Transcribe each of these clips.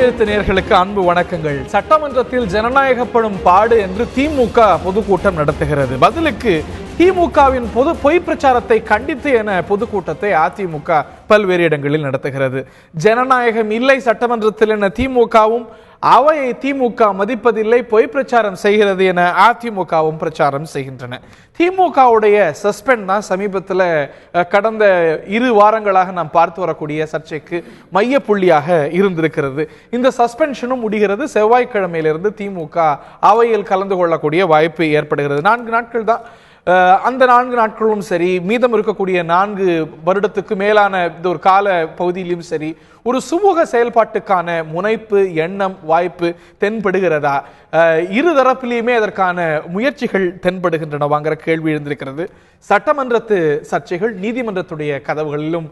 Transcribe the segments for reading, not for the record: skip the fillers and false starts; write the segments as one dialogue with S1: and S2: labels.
S1: கையெழுத்து நேயர்களுக்கு அன்பு வணக்கங்கள். சட்டமன்றத்தில் ஜனநாயகப்படும் பாடு என்று திமுக பொதுக்கூட்டம் நடத்துகிறது. பதிலுக்கு திமுகவின் பொய் பிரச்சாரத்தை கண்டித்து என பொதுக்கூட்டத்தை அதிமுக பல்வேறு இடங்களில் நடத்துகிறது. ஜனநாயகம் இல்லை சட்டமன்றத்தில் என திமுகவும், அவையை திமுக மதிப்பதில்லை, பொய் பிரச்சாரம் செய்கிறது என அதிமுகவும் பிரச்சாரம் செய்கின்றன. திமுகவுடைய சஸ்பெண்ட் தான் சமீபத்தில் கடந்த 2 வாரங்களாக நாம் பார்த்து வரக்கூடிய சர்ச்சைக்கு மைய புள்ளியாக இருந்திருக்கிறது. இந்த சஸ்பென்ஷனும் முடிகிறது. செவ்வாய்க்கிழமையிலிருந்து திமுக அவையில் கலந்து கொள்ளக்கூடிய வாய்ப்பு ஏற்படுகிறது. 4 நாட்கள் தான். அந்த 4 நாட்களும் சரி, மீதம் இருக்கக்கூடிய 4 வருடத்துக்கு மேலான இந்த ஒரு கால பகுதியிலும் சரி, ஒரு சுமூக செயல்பாட்டுக்கான முனைப்பு, எண்ணம், வாய்ப்பு தென்படுகிறதா? இருதரப்பிலையுமே அதற்கான முயற்சிகள் தென்படுகின்றனவாங்கிற கேள்வி எழுந்திருக்கிறது. சட்டமன்றத்து சர்ச்சைகள் நீதிமன்றத்துடைய கதவுகளிலும்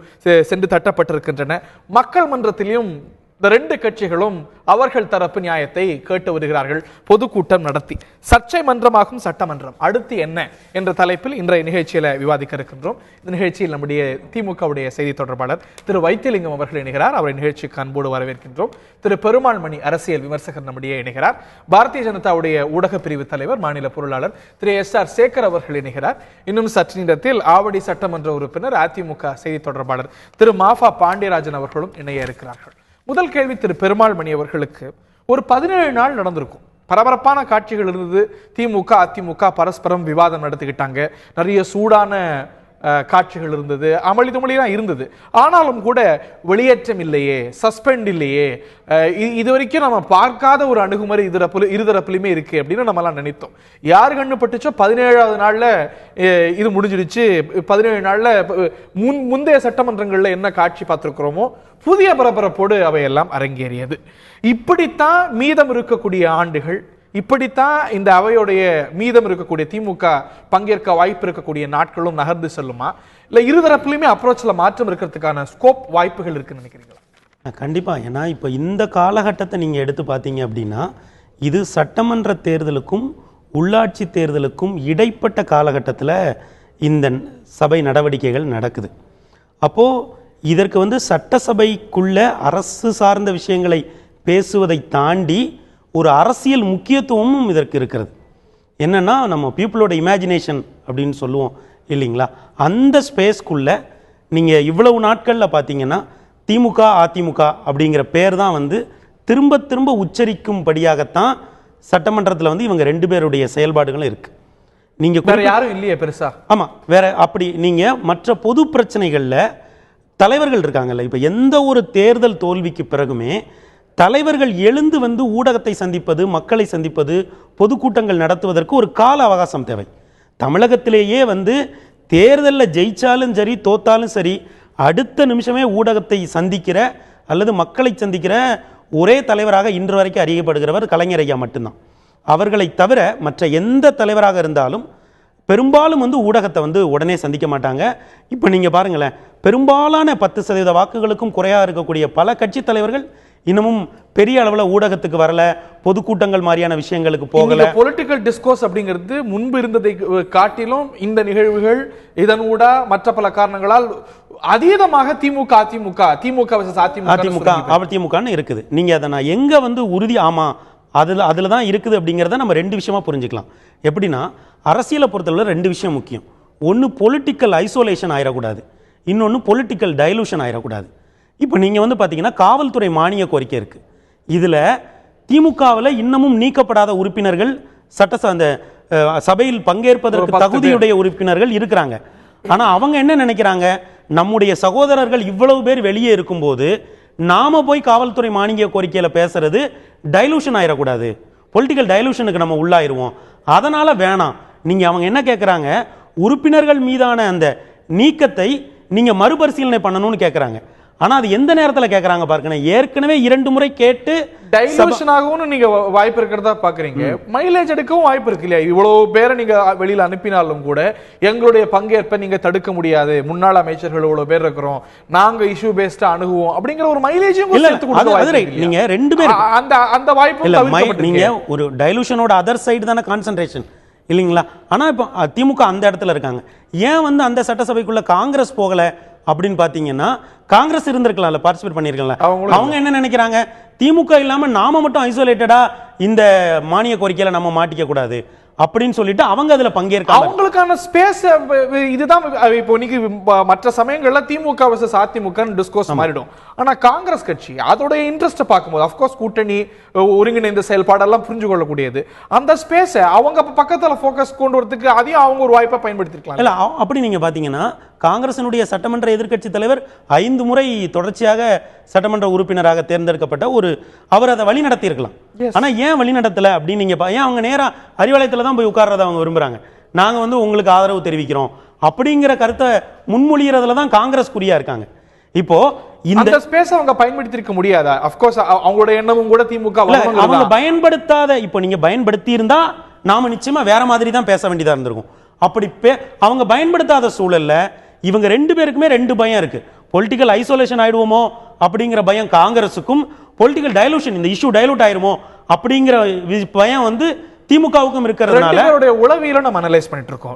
S1: சென்று தட்டப்பட்டிருக்கின்றன. மக்கள் மன்றத்திலும் இந்த 2 கட்சிகளும் அவர்கள் தரப்பு நியாயத்தை கேட்டு வருகிறார்கள். பொதுக்கூட்டம் நடத்தி சர்ச்சை மன்றமாகும் சட்டமன்றம் அடுத்து என்ன என்ற தலைப்பில் இன்றைய நிகழ்ச்சியில விவாதிக்க இருக்கின்றோம். இந்த நிகழ்ச்சியில் நம்முடைய திமுகவுடைய செய்தி தொடர்பாளர் திரு வைத்தியலிங்கம் அவர்கள் இணைகிறார். அவரை நிகழ்ச்சிக்கு அன்போடு வரவேற்கின்றோம். திரு பெருமாள் மணி அரசியல் விமர்சகர் நம்முடைய இணைகிறார். பாரதிய ஜனதாவுடைய ஊடக பிரிவு தலைவர் மாநில பொருளாளர் திரு SR சேகர் அவர்கள் இணைகிறார். இன்னும் சற்று நேரத்தில் ஆவடி சட்டமன்ற உறுப்பினர் அதிமுக செய்தி தொடர்பாளர் திரு மாஃபா பாண்டியராஜன் அவர்களும் இணைய இருக்கிறார்கள். முதல் கேள்வி திரு பெருமாள் மணி அவர்களுக்கு. ஒரு 17 நாள் நடந்திருக்கும். பரபரப்பான காட்சிகள் இருந்தது. திமுக அதிமுக பரஸ்பரம் விவாதம் நடத்திக்கிட்டாங்க. நிறைய சூடான காட்சிகள் இருந்தது. அமளி துமளிலாம் இருந்தது. ஆனாலும் கூட வெளியேற்றம் இல்லையே, சஸ்பெண்ட் இல்லையே, இது வரைக்கும் நம்ம பார்க்காத ஒரு அணுகுமுறை இருதரப்புலையுமே இருக்கு அப்படின்னு நம்மலாம் நினைத்தோம். யார் கண்ணு பட்டுச்சோ 17வது நாள்ல இது முடிஞ்சிடுச்சு. 17 நாள்ல முந்தைய சட்டமன்றங்கள்ல என்ன காட்சி பார்த்திருக்கிறோமோ புதிய பரபரப்போடு அவையெல்லாம் அரங்கேறியது. இப்படித்தான் மீதம் இருக்கக்கூடிய ஆண்டுகள், இப்படித்தான் இந்த அவையுடைய மீதம் இருக்கக்கூடிய திமுக பங்கேற்க வாய்ப்பு இருக்கக்கூடிய நாட்களும் நகர்ந்து செல்லுமா, இல்ல இருதரப்புலையுமே அப்ரோச்ல மாற்றம் இருக்கிறதுக்கான ஸ்கோப் வாய்ப்புகள் இருக்குன்னு நினைக்கிறீங்களா?
S2: கண்டிப்பா. ஏன்னா இப்போ இந்த காலகட்டத்தை நீங்க எடுத்து பார்த்தீங்க அப்படின்னா, இது சட்டமன்ற தேர்தலுக்கும் உள்ளாட்சி தேர்தலுக்கும் இடைப்பட்ட காலகட்டத்தில் இந்த சபை நடவடிக்கைகள் நடக்குது. அப்போ இதற்கு சட்டசபைக்குள்ள அரசு சார்ந்த விஷயங்களை பேசுவதை தாண்டி ஒரு அரசியல் முக்கியத்துவமும் இதற்கு இருக்கிறது. என்னன்னா, நம்ம பீப்புளோட இமேஜினேஷன் அப்படின்னு சொல்லுவோம் இல்லைங்களா, அந்த ஸ்பேஸ்க்குள்ள நீங்கள் இவ்வளவு நாட்களில் பார்த்தீங்கன்னா திமுக அதிமுக அப்படிங்கிற பேர் தான் திரும்ப திரும்ப உச்சரிக்கும்படியாகத்தான் சட்டமன்றத்தில் இவங்க 2 பேருடைய செயல்பாடுகளும் இருக்கு. நீங்கள்
S1: வேற யாரும் இல்லையே பெருசா.
S2: ஆமாம், வேற அப்படி நீங்கள் மற்ற பொது பிரச்சனைகளில் தலைவர்கள் இருக்காங்கல்ல. இப்போ எந்த ஒரு தேர்தல் தோல்விக்கு பிறகுமே தலைவர்கள் எழுந்து ஊடகத்தை சந்திப்பது, மக்களை சந்திப்பது, பொதுக்கூட்டங்கள் நடத்துவதற்கு ஒரு கால அவகாசம் தேவை. தமிழகத்திலேயே தேர்தலில் ஜெயிச்சாலும் சரி தோத்தாலும் சரி அடுத்த நிமிஷமே ஊடகத்தை சந்திக்கிற அல்லது மக்களை சந்திக்கிற ஒரே தலைவராக இன்று வரைக்கும் அறியப்படுகிறவர் கலைஞர் ஐயா மட்டும்தான். அவர்களை தவிர மற்ற எந்த தலைவராக இருந்தாலும் பெரும்பாலும் ஊடகத்தை உடனே சந்திக்க மாட்டாங்க. இப்போ நீங்கள் பாருங்களேன், பெரும்பாலான 10% வாக்குகளுக்கும் குறையாக இருக்கக்கூடிய பல கட்சி தலைவர்கள் இன்னமும் பெரிய அளவில் ஊடகத்துக்கு வரல, பொதுக்கூட்டங்கள் மாதிரியான விஷயங்களுக்கு போகல.
S1: பொலிட்டிக்கல் டிஸ்கோர்ஸ் அப்படிங்கிறது முன்பு இருந்ததை காட்டிலும் இந்த நிகழ்வுகள் இதன் ஊடா மற்ற பல காரணங்களால் அதீதமாக திமுக அதிமுக, திமுக
S2: அதிமுகன்னு இருக்குது. நீங்க அதை நான் எங்க உறுதி ஆமா அதுல தான் இருக்குது அப்படிங்கிறத நம்ம 2 விஷயமா புரிஞ்சுக்கலாம். எப்படின்னா, அரசியலை பொறுத்தவரை 2 விஷயம் முக்கியம். ஒன்று பொலிட்டிக்கல் ஐசோலேஷன் ஆயிடக்கூடாது, இன்னொன்று பொலிட்டிக்கல் டைலூஷன் ஆயிடக்கூடாது. இப்போ நீங்கள் பார்த்தீங்கன்னா காவல்துறை மானிய கோரிக்கை இருக்குது. இதில் திமுகவில் இன்னமும் நீக்கப்படாத உறுப்பினர்கள் அந்த சபையில் பங்கேற்பதற்கு தகுதியுடைய உறுப்பினர்கள் இருக்கிறாங்க. ஆனால் அவங்க என்ன நினைக்கிறாங்க, நம்முடைய சகோதரர்கள் இவ்வளவு பேர் வெளியே இருக்கும்போது நாம போய் காவல்துறை மானிய கோரிக்கையில் பேசுறது டைலூஷன் ஆயிடக்கூடாது, பொலிட்டிக்கல் டைலூஷனுக்கு நம்ம உள்ளாயிருவோம், அதனால வேணாம். நீங்க அவங்க என்ன கேட்குறாங்க, உறுப்பினர்கள் மீதான அந்த நீக்கத்தை நீங்க மறுபரிசீலனை பண்ணணும்னு கேட்குறாங்க. ஆனா அது எந்த நேரத்தில் கேட்கறாங்க பாருங்க, ஏற்கனவே 2 முறை கேட்டு
S1: டைலூஷனாகவும் நீங்க வாய்ப்பு இருக்கிறதா பாக்குறீங்க. மைலேஜ் எடுக்கவும் வாய்ப்பு இருக்கு இல்லையா? இவ்வளவு பேரை நீங்க வெளியில அனுப்பினாலும் கூட எங்களுடைய பங்கேற்பை நீங்க தடுக்க முடியாது, முன்னாள் அமைச்சர்கள் இவ்வளவு பேர் இருக்கிறோம், நாங்க இஷ்யூ பேஸ்டா அணுகுவோம் அப்படிங்கிற ஒரு மைலேஜும்
S2: நீங்க 2 பேர்
S1: அந்த வாய்ப்பு.
S2: நீங்க ஒரு டைலூஷனோட அதர் சைடு தானே கான்சென்ட்ரேஷன் இல்லைங்களா? ஆனா இப்போ திமுக அந்த இடத்துல இருக்காங்க. ஏன் அந்த சட்டசபைக்குள்ள காங்கிரஸ் போகல, அப்படின்னு பாத்தீங்கன்னா காங்கிரஸ் இருந்திருக்கலாம்ல, பார்ட்டிசிபேட் பண்ணிருக்கல.
S1: அவங்களும்
S2: அவங்க என்ன நினைக்கிறாங்க, திமுக இல்லாம நாம மட்டும் ஐசோலேட்டடா இந்த மானிய கோரிக்கையில நம்ம மாட்டிக்க கூடாது அப்படின்னு சொல்லிட்டு அவங்க அதுல பங்கேற்க
S1: அவங்களுக்கான ஸ்பேஸ் இதுதான். இப்போ இன்னைக்கு மற்ற சமயங்கள்ல திமுக vs அதிமுக டிஸ்கோர்ஸ் மாறிடும். ஆனா காங்கிரஸ் கட்சி அதோட இன்ட்ரெஸ்ட் பார்க்கும்போது அஃப்கோர்ஸ் கூட்டணி ஒருங்கிணைந்த செயல்பாடெல்லாம் புரிஞ்சு கொள்ளக்கூடியது. அந்த ஸ்பேஸ் அவங்க பக்கத்துல ஃபோக்கஸ் கொண்டு வரதுக்கு அதையும் அவங்க ஒரு வாய்ப்பை பயன்படுத்திருக்கலாம்.
S2: இல்ல அப்படி நீங்க பாத்தீங்கன்னா காங்கிரசினுடைய சட்டமன்ற எதிர்க்கட்சி தலைவர் 5 முறை தொடர்ச்சியாக சட்டமன்ற உறுப்பினராக தேர்ந்தெடுக்கப்பட்ட அவர் அதை வழி நடத்தி இருக்கலாம். ஆனா ஏன் வழி நடத்தல அப்படின்னு நீங்க ஏன் அவங்க நேரா அறிவாலயத்துல தான் போய் உட்கார்றத அவங்க விரும்புறாங்க. நாங்க உங்களுக்கு ஆதரவு தெரிவிக்கிறோம் அப்படிங்கிற கருத்தை முன்மொழியறதுல தான் காங்கிரஸ் குறியா இருக்காங்க. இப்போ இந்த
S1: ஸ்பேஸ் அவங்க பயன்படுத்தி இருக்க முடியாதா? அஃப்கோர்ஸ் அவங்களோட எண்ணமும் கூட திமுக
S2: அவங்க பயன்படுத்தாத, இப்போ நீங்க பயன்படுத்தி இருந்தா நாம நிச்சயமா வேற மாதிரி தான் பேச வேண்டியதா இருந்திருக்கும். அப்படி அவங்க பயன்படுத்தாத சூழல்ல இவங்க 2 பேருக்குமே 2 பயம் இருக்கு. பொலிட்டிக்கல் ஐசோலேஷன் ஆயிடுவோமோ அப்படிங்கிற பயம் காங்கிரசுக்கும், பொலிட்டிக்கல் டைலூஷன் இந்த இஷ்யூ டைலூட் ஆயிருமோ அப்படிங்கிற பயம் திமுகவுக்கும் இருக்கிறதுனால
S1: உளவியல நம்ம அனலைஸ் பண்ணிட்டு இருக்கோம்.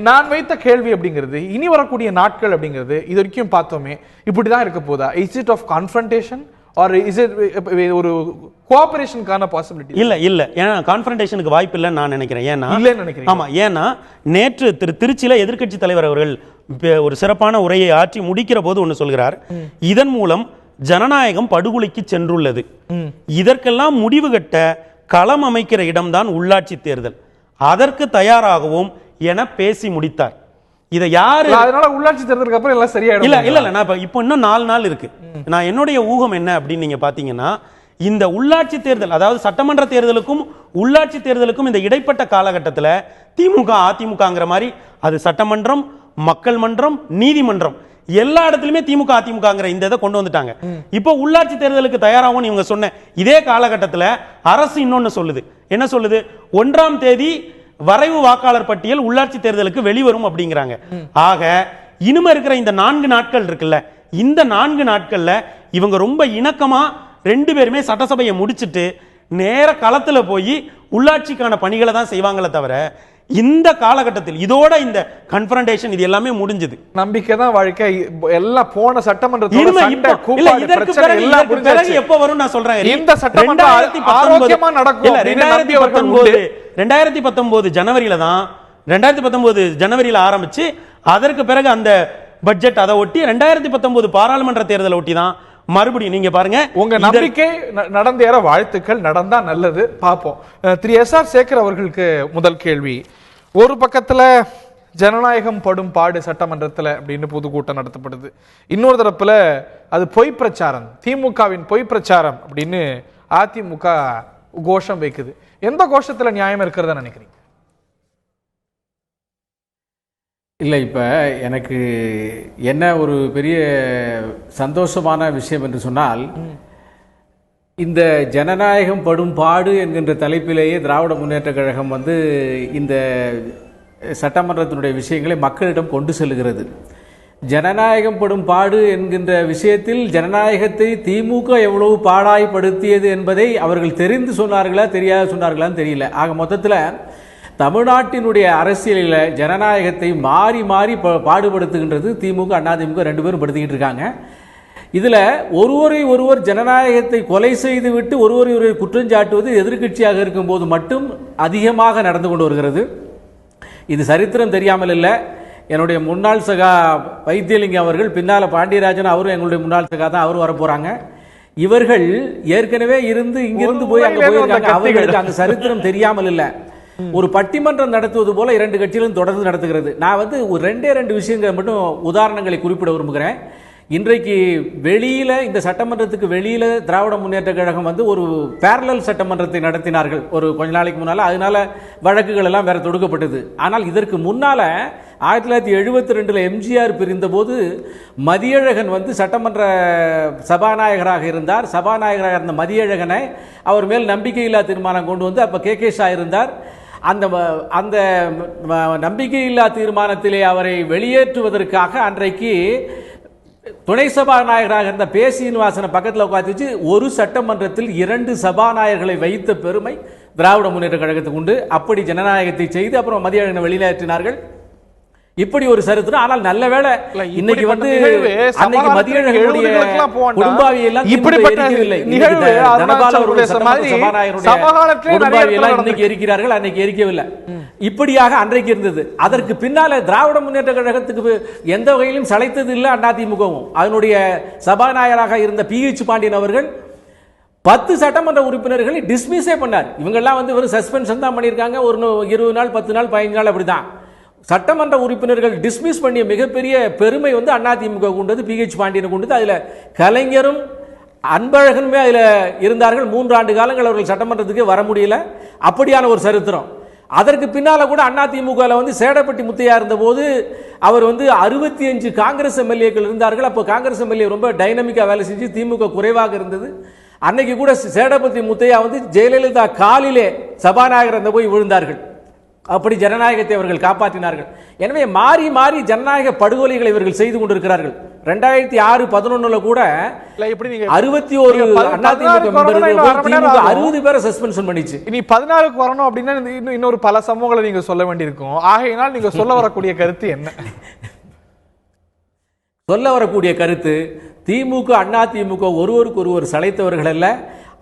S1: நான் வைத்த கேள்வி அப்படிங்கிறது இனி வரக்கூடிய நாட்கள் அப்படிங்கிறது இது வரைக்கும் பார்த்தோமே இப்படிதான் இருக்க போதா? Is it of confrontation or is it ஒரு கோஆபரேஷனுக்கான பாசிபிலிட்டி?
S2: இல்ல ஏன்னா கான்ஃபரன்டேஷனுக்கு வாய்ப்பு இல்லைன்னு நான் நினைக்கிறேன். ஏன்னா
S1: இல்லைன்னு நினைக்கிறேன்.
S2: ஆமா, ஏன்னா நேற்று திருச்சியில எதிர்க்கட்சி தலைவர் அவர்கள் ஒரு சிறப்பான உரையை ஆற்றி முடிக்கிற போது ஒன்று சொல்கிறார். இதன் மூலம் ஜனநாயகம் படுகொலைக்கு சென்றுள்ளது. இதற்கெல்லாம் முடிவு கட்ட களம் அமைக்கிற இடம்தான் உள்ளாட்சி தேர்தல். அதற்கு தயாராகவும் என பேசி முடித்தார். இதை யாரு
S1: அதனால உள்ளாட்சி தேர்தலுக்கு அப்புறம் எல்லாம் சரியாயிடும்.
S2: இல்ல நான் இப்போ இன்னும் 4 நாள் இருக்கு. நான் என்னுடைய ஊகம் என்ன அப்படின்னு நீங்க பாத்தீங்கன்னா, இந்த உள்ளாட்சி தேர்தல் அதாவது சட்டமன்ற தேர்தலுக்கும் உள்ளாட்சி தேர்தலுக்கும் இந்த இடைப்பட்ட காலகட்டத்தில் திமுக அதிமுகங்கிற மாதிரி அது சட்டமன்றம், மக்கள் மன்றம், நீதிமன்றம் எல்லா இடத்துலயுமே திமுக அதிமுகங்கிற இந்த இதை கொண்டு வந்துட்டாங்க. இப்போ உள்ளாட்சி தேர்தலுக்கு தயாராகும் இவங்க சொன்ன இதே காலகட்டத்தில் அரசு இன்னொன்னு சொல்லுது. என்ன சொல்லுது? 1ஆம் தேதி வரைவு வாக்காளர் பட்டியல் உள்ளாட்சி தேர்தலுக்கு வெளிவரும் அப்படிங்கிறாங்க. ஆக இனிமே இருக்கிற இந்த 4 நாட்கள் இருக்குல்ல, இந்த 4 நாட்கள்ல இவங்க ரொம்ப இணக்கமா 2 பேருமே சட்டசபையை முடிச்சிட்டு நேர களத்துல போய் உள்ளாட்சிக்கான பணிகளை தான் செய்வாங்களே தவிர இந்த காலகட்டத்தில் இதோட இந்த கன்ஃபரன்டேஷன் இது எல்லாமே முடிஞ்சது.
S1: நம்பிக்கை தான் வாழ்க்கை. எல்லாம் போன சட்டமன்றத்தோட
S2: எப்ப வரும் நான் சொல்றேன்.
S1: இந்த சட்டமன்றம் ஆரோக்கியமா நடக்கும்.
S2: 2019 ஜனவரியில தான் 2019 ஜனவரியில ஆரம்பிச்சு அதற்கு பிறகு அந்த பட்ஜெட் அதை ஒட்டி 2019 பாராளுமன்ற தேர்தலை ஒட்டி தான் மறுபடியும் நீங்க பாருங்க.
S1: உங்க நம்பிக்கை நடந்தேற வாழ்த்துக்கள். நடந்தா நல்லது, பார்ப்போம். திரு SR சேகர் அவர்களுக்கு முதல் கேள்வி. ஒரு பக்கத்துல ஜனநாயகம் படும் பாடு சட்டமன்றத்தில் அப்படின்னு பொதுக்கூட்டம் நடத்தப்படுது. இன்னொரு தரப்புல அது பொய் பிரச்சாரம், திமுகவின் பொய் பிரச்சாரம் அப்படின்னு அதிமுக கோஷம் வைக்குது. எந்த கோஷத்துல நியாயம் இருக்கிறதா நினைக்கிறீங்க?
S3: இல்லை, இப்போ எனக்கு என்ன ஒரு பெரிய சந்தோஷமான விஷயம் என்று சொன்னால், இந்த ஜனநாயகம் படும் பாடு என்கின்ற தலைப்பிலேயே திராவிட முன்னேற்றக் கழகம் இந்த சட்டமன்றத்தினுடைய விஷயங்களை மக்களிடம் கொண்டு செல்கிறது. ஜனநாயகம் படும் பாடு என்கின்ற விஷயத்தில் ஜனநாயகத்தை திமுக எவ்வளவு பாடாய்படுத்தியது என்பதை அவர்கள் தெரிந்து சொன்னார்களா தெரியாது சொன்னார்களான்னு தெரியல. ஆக மொத்தத்தில் தமிழ்நாட்டினுடைய அரசியலில் ஜனநாயகத்தை மாறி மாறி பாடுபடுத்துகின்றது திமுக, அதிமுக 2 பேரும் படுத்திக்கிட்டு இருக்காங்க. இதில் ஒருவர் ஜனநாயகத்தை கொலை செய்துவிட்டு ஒருவரை குற்றஞ்சாட்டுவது எதிர்க்கட்சியாக இருக்கும்போது மட்டும் அதிகமாக நடந்து கொண்டு வருகிறது. இது சரித்திரம் தெரியாமல் இல்லை. என்னுடைய முன்னாள் சகா வைத்தியலிங்கம் அவர்கள், பின்னால் பாண்டியராஜன், அவரும் எங்களுடைய முன்னாள் சகா தான், அவரும் வர போகிறாங்க. இவர்கள் ஏற்கனவே இங்கிருந்து போய் அங்கே போயிருக்காங்க. அவர்களுக்கு அந்த சரித்திரம் தெரியாமல் இல்லை. ஒரு பட்டிமன்றம் நடத்துவது போல 2 கட்சிகளும் தொடர்ந்து நடத்துகிறது. நான் ஒரு 2 விஷயங்களை மட்டும் உதாரணங்களை குறிப்பிட விரும்புகிறேன். இன்றைக்கு வெளியில, இந்த சட்டமன்றத்துக்கு வெளியில திராவிட முன்னேற்ற கழகம் ஒரு பேரலல் சட்டமன்றத்தை நடத்தினார்கள் ஒரு கொஞ்ச நாளைக்கு முன்னால. அதனால வழக்குகள் எல்லாம் வேற தொடுக்கப்பட்டது. ஆனால் இதற்கு முன்னால 1972 எம்ஜிஆர் பிரிந்த போது மதியழகன் சட்டமன்ற சபாநாயகராக இருந்தார். சபாநாயகராக இருந்த மதியழகனை அவர் மேல் நம்பிக்கையில்லா தீர்மானம் கொண்டு அப்ப கே ஷா இருந்தார். அந்த நம்பிக்கையில்லா தீர்மானத்திலே அவரை வெளியேற்றுவதற்காக அன்றைக்கு துணை சபாநாயகராக இருந்த பே சீனிவாசனை பக்கத்தில் உட்காந்து வச்சு ஒரு சட்டமன்றத்தில் 2 சபாநாயகர்களை வைத்த பெருமை திராவிட முன்னேற்ற கழகத்துக்கு உண்டு. அப்படி ஜனநாயகத்தை செய்து அப்புறம் மதியழகனை வெளியேற்றினார்கள். இப்படி ஒரு சரித்திரம். ஆனால் நல்ல வேளை இன்னைக்கு வந்து அன்னைக்கு மதியழகனுடைய குடும்பாவியெல்லாம் இன்னைக்கு எரிக்கிறார்கள், அன்னைக்கு எரிக்கவில்லை. இப்படியாக அன்றைக்கு இருந்தது. அதற்கு பின்னால திராவிட முன்னேற்ற கழகத்துக்கு எந்த வகையிலும் சளைத்தது இல்லை அதிமுகவும். அதனுடைய சபாநாயகராக இருந்த PH பாண்டியன் அவர்கள் 10 சட்டமன்ற உறுப்பினர்களை டிஸ்மிஸே பண்ணார். இவங்கெல்லாம் வந்து ஒரு சஸ்பென்ஷன் தான் பண்ணியிருக்காங்க, ஒரு 20 நாள் 10 நாள் 15 நாள் அப்படிதான். சட்டமன்ற உறுப்பினர்கள் டிஸ்மிஸ் பண்ணிய மிகப்பெரிய பெருமை வந்து அதிமுக கொண்டது, PH பாண்டியன் கொண்டது. அதில் கலைஞரும் அன்பழகனுமே அதில் இருந்தார்கள். 3 ஆண்டு காலங்கள் அவர்கள் சட்டமன்றத்துக்கு வர முடியல. அப்படியான ஒரு சரித்திரம். அதற்கு பின்னால கூட அதிமுகவில் வந்து சேடப்பட்டி முத்தையா இருந்தபோது அவர் வந்து 65 காங்கிரஸ் எம்எல்ஏக்கள் இருந்தார்கள். அப்போ காங்கிரஸ் எம்எல்ஏ ரொம்ப டைனமிக்காக வேலை செஞ்சு திமுக குறைவாக இருந்தது. அன்னைக்கு கூட சேடப்பட்டி முத்தையா வந்து ஜெயலலிதா காலிலே சபாநாயகர் இருந்த போய் விழுந்தார்கள். அப்படி ஜனநாயகத்தை அவர்கள் காப்பாற்றினார்கள். எனவே மாறி மாறி ஜனநாயக படுகொலைகளை இவர்கள் செய்து கொண்டிருக்கிறார்கள். 2006-11 கூட 61 60 பேரை சஸ்பென்ஷன் பண்ணிச்சு.
S1: இனி 16க்கு வரணும் அப்படின்னா இன்னொரு பல சம்பவங்களை நீங்க சொல்ல வேண்டியிருக்கும். ஆகையினால் நீங்க சொல்ல வரக்கூடிய கருத்து என்ன?
S3: சொல்ல வரக்கூடிய கருத்து, திமுக அதிமுக ஒருவருக்கு ஒருவர் சளைத்தவர்கள் அல்ல.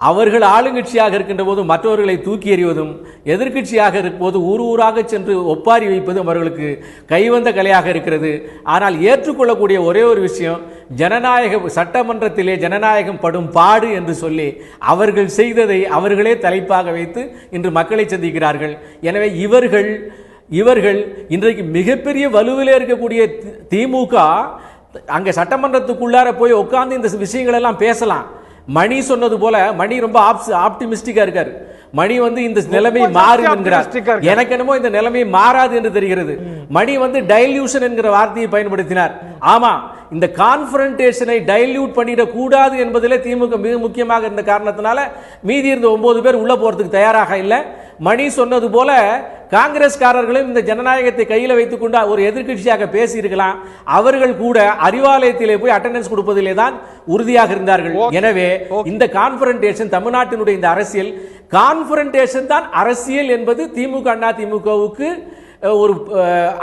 S3: அவர்கள் ஆளுங்கட்சியாக இருக்கின்ற போது மற்றவர்களை தூக்கி எறிவதும், எதிர்கட்சியாக இருக்கும்போது ஊர் ஊராக சென்று ஒப்பாரி வைப்பதும் அவர்களுக்கு கைவந்த கலையாக இருக்கிறது. ஆனால் ஏற்றுக்கொள்ளக்கூடிய ஒரே ஒரு விஷயம், ஜனநாயக சட்டமன்றத்திலே ஜனநாயகம் படும் பாடு என்று சொல்லி அவர்கள் செய்ததை அவர்களே தலைப்பாக வைத்து இன்று மக்களை சந்திக்கிறார்கள். எனவே இவர்கள் இன்றைக்கு மிகப்பெரிய வலுவிலே இருக்கக்கூடிய திமுக அங்கே சட்டமன்றத்துக்குள்ளார போய் உட்கார்ந்து இந்த விஷயங்கள் எல்லாம் பேசலாம். மணி சொன்னது போல, மணி ரொம்ப ஆப்டிமிஸ்டிக்கா இருக்காரு. மணி வந்து இந்த நிலைமை மாறும் என்கிறார். எனக்கு என்னமோ இந்த நிலைமை மாறாது என்று தெரிகிறது. மணி வந்து டைல்யூஷன் என்கிற வார்த்தையை பயன்படுத்தினார். ஆமா, இந்த கான்ஃபரன்டேஷனை டைல்யூட் பண்ணிட கூடாது என்பதிலே திமுக மிக முக்கியமாக இருந்த காரணத்தினால மீதி இருந்த 9 பேர் உள்ள போறதுக்கு தயாராக இல்லை. மணி சொன்னது போல காங்கிரஸ்காரர்களும் இந்த ஜனநாயகத்தை கையில் வைத்துக் கொண்டு ஒரு எதிர்கட்சியாக பேசி இருக்கலாம். அவர்கள் கூட அறிவாலயத்திலே போய் அட்டெண்டன்ஸ் கொடுப்பதிலே தான் உறுதியாக இருந்தார்கள். எனவே இந்த கான்ஃபரன்டேஷன், தமிழ்நாட்டினுடைய இந்த அரசியல் கான்ஃபரன்டேஷன் தான் அரசியல் என்பது திமுக அதிமுகவுக்கு ஒரு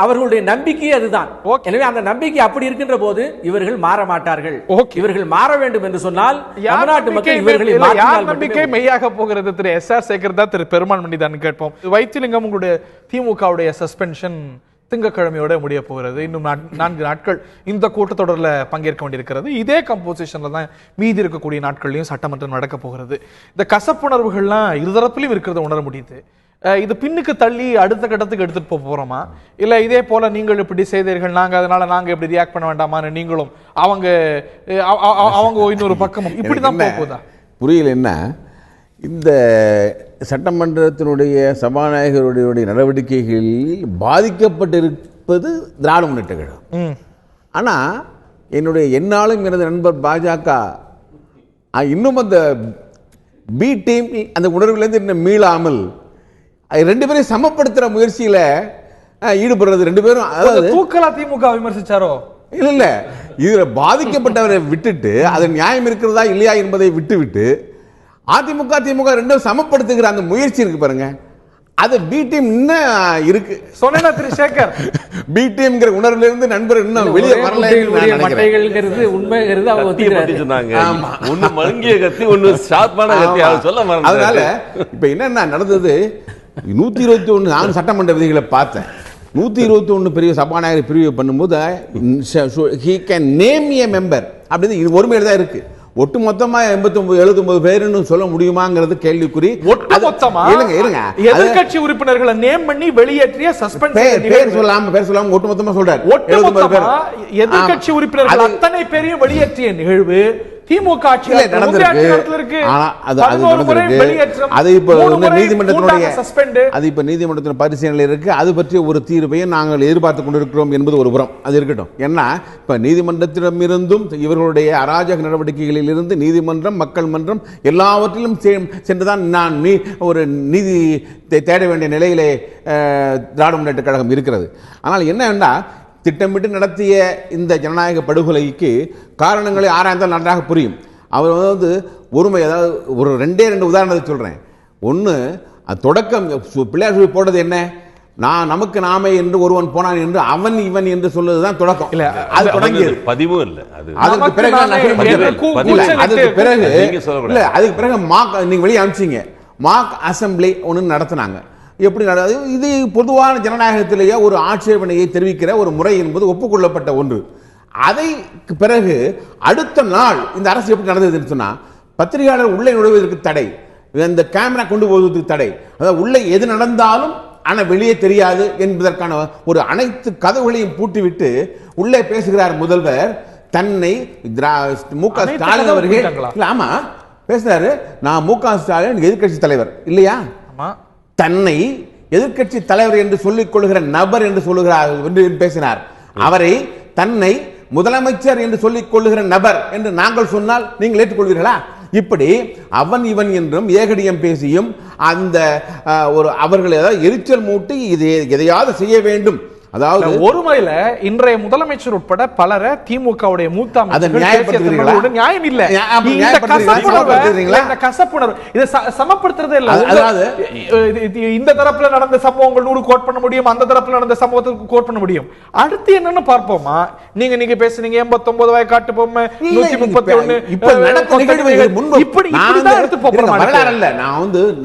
S3: அவர்களுடைய நம்பிக்கை அதுதான். எனவே அந்த நம்பிக்கை அப்படி இருக்கின்ற போது இவர்கள் மாற மாட்டார்கள். இவர்கள் மாற வேண்டும் என்று சொன்னால் தமிழ்நாட்டு மக்கள் இவர்களை மாற்றினால்
S1: நம்பிக்கை மெய்யாக போகிறது. திரு SR சேகர் தான் திரு பெருமாள் மணி தான் கேட்போம். வைத்திலிங்கம், உங்களுடைய திமுகவுடைய சஸ்பென்ஷன் திங்கட்கிழமையோட முடிய போகிறது. இன்னும் 4 நாட்கள் இந்த கூட்டத்தொடரில் பங்கேற்க வேண்டியிருக்கிறது. இதே கம்போசிஷன்ல தான் மீதி இருக்கக்கூடிய நாட்கள்லையும் சட்டமன்றம் நடக்க போகிறது. இந்த கசப்புணர்வுகள்லாம் இருதரப்பிலும் இருக்கிறத உணர முடியுது. இது பின்னுக்கு தள்ளி அடுத்த கட்டத்துக்கு எடுத்துட்டு போறோமா, இல்ல இதே போல நீங்கள் இப்படி செய்தீர்கள், அதனால நாங்க இப்படி ரியாக்ட் பண்ண வேண்டாமான்னு நீங்களும் அவங்க இன்னொரு பக்கமும் இப்படிதான் போகுதா?
S4: புரியல. என்ன இந்த சட்டமன்றத்தினுடைய சபாநாயகருடைய நடவடிக்கைகளில் பாதிக்கப்பட்டிருப்பது திராவிட முன்னேற்ற கழகம். ஆனா என்னுடைய என்னாலும் எனது நண்பர் பாஜக இன்னும் அந்த பி டீம் அந்த உணர்விலிருந்து இன்னும் மீளாமல் 2 பேரையும் சமப்படுத்துற முயற்சியில ஈடுபடுறது. 2 பேரும் அதாவது
S1: தூக்கலா திமுக விமர்சிச்சாரோ?
S4: இல்ல, இதுல பாதிக்கப்பட்டவரை விட்டுட்டு அது நியாயம் இருக்கிறதா இல்லையா என்பதை விட்டு அதிமுக திமுக 2 சமப்படுத்துகிற அந்த முயற்சி இருக்கு பாருங்க, அது பி டீம் இன்னும் இருக்கு.
S1: சொன்ன திரு சேகர்,
S4: பி டீம்ங்கிற உணர்வுல இருந்து நண்பர் இன்னும் வெளியே வரல.
S3: உண்மைங்கிறது அவங்க
S5: சொன்னாங்க. ஒன்னு மழுங்கிய கத்தி, ஒன்னு ஷார்ப்பான கத்தி. சொல்ல மறந்தேன்.
S4: அதனால இப்ப என்ன நடந்தது, 121 நான் சட்டமன்ற விதிகளை பார்த்தேன். 121 பிரிவு சபாநாயகர் பிரிவு பண்ணும்போது he can name a member அப்படின்னு ஒருமையில தான் இருக்கு. ஒட்டு மொத்தமா 89-79 பேருன்னு சொல்ல முடியுமாங்கிறது கேள்விக்குறி.
S1: ஒட்டுமொத்தமா இருங்க, எதிர்க்கட்சி உறுப்பினர்களை நேம் பண்ணி வெளியேற்றிய சஸ்பெண்ட்
S4: பேர் சொல்லாம ஒட்டுமொத்தமா சொல்றாரு.
S1: ஒட்டுமொத்தமா எதிர்க்கட்சி உறுப்பினர்கள் அத்தனை பேரையும் வெளியேற்றிய நிகழ்வு திமுக ஆட்சியில் நடந்திருக்கு.
S4: அது இப்ப நீதிமன்றத்தின் பரிசீலனையில் இருக்கு. அது பற்றிய ஒரு தீர்வையும் நாங்கள் எதிர்பார்த்து கொண்டிருக்கிறோம் என்பது ஒரு புறம். அது இருக்கட்டும். ஏன்னா இப்ப நீதிமன்றத்திடமிருந்தும் இவர்களுடைய அராஜக நடவடிக்கைகளில் இருந்து நீதிமன்றம், மக்கள் மன்றம் எல்லாவற்றிலும் சென்றுதான் நான் ஒரு நீதி தேட வேண்டிய நிலையிலே திராவிட முன்னேற்ற கழகம் இருக்கிறது. ஆனால் என்னன்னா, திட்டமிட்டு நடத்திய இந்த ஜனநாயக படுகொலைக்கு காரணங்களை ஆராய்ந்தால் நன்றாக புரியும். அவர் வந்து ஒருமை, அதாவது ஒரு 2 உதாரணத்தை சொல்றேன். ஒன்று, தொடக்கம் பிள்ளையார் சொல்லி போட்டது என்ன, நமக்கு நாமே என்று ஒருவன் போனான் என்று அவன் இவன் என்று சொல்லுவதுதான் தொடக்கம்.
S1: இல்ல,
S4: அது தொடங்கியது.
S5: பதிவும் இல்ல அது.
S4: அதுக்கு பிறகு அதுக்கு பிறகு நீங்க வெளியே அனுப்பிச்சீங்க, மாக் அசம்பிளி ஒன்று நடத்தினாங்க. எப்படி இது பொதுவான ஜனநாயகத்திலேயே ஒரு ஆட்சேபனையை தெரிவிக்கிற ஒரு முறை என்பது ஒப்புக்கொள்ளப்பட்ட ஒன்று. அதை பிறகு அடுத்த நாள் இந்த அரசு எப்படி நடந்ததுன்னு சொன்னா, பத்திரிகையாளர் உள்ளே நுழைவதற்கு தடை, இந்த கேமரா கொண்டு போவதற்கு தடை, அதாவது உள்ளே எது நடந்தாலும் ஆனா வெளியே தெரியாது என்பதற்கான ஒரு அனைத்து கதவுகளையும் பூட்டிவிட்டு உள்ளே பேசுகிறார் முதல்வர். தன்னை மு.க. ஸ்டாலின் அவர்கள் ஆமா பேசுறாரு, நான் மு.க. ஸ்டாலின் எதிர்க்கட்சி தலைவர் இல்லையா, தன்னை எதிர்க்கட்சி தலைவர் என்று சொல்லிக் கொள்கிற நபர் என்று சொல்லுகிறார் என்று பேசினார். அவரை தன்னை முதலமைச்சர் என்று சொல்லிக் கொள்ளுகிற நபர் என்று நாங்கள் சொன்னால் நீங்கள் ஏற்றுக்கொள்வீர்களா? இப்படி அவன் இவன் என்றும் ஏகடியம் பேசியும் அந்த ஒரு அவர்கள் ஏதாவது எரிச்சல் மூட்டி இது எதையாவது செய்ய வேண்டும். அதாவது
S1: ஒருமையில இன்றைய முதலமைச்சர் உட்பட பலரை திமுகவுடைய மூத்த அமைச்சர்கள் நியாயம் இல்ல, கசப்புணர்வு இதை சமப்படுத்துறதே இல்ல. இந்த தரப்புல நடந்த சம்பவங்கள் 100 கோட் பண்ண முடியும், அந்த தரப்புல நடந்த சம்பவத்துக்கு கோட் பண்ண முடியும். அடுத்து என்னன்னு பார்ப்போமா? நீங்க பேசுனீங்க 89 வயக்காட்டு பொம்மை 131 இப்படிதான் எடுத்து போறோம்.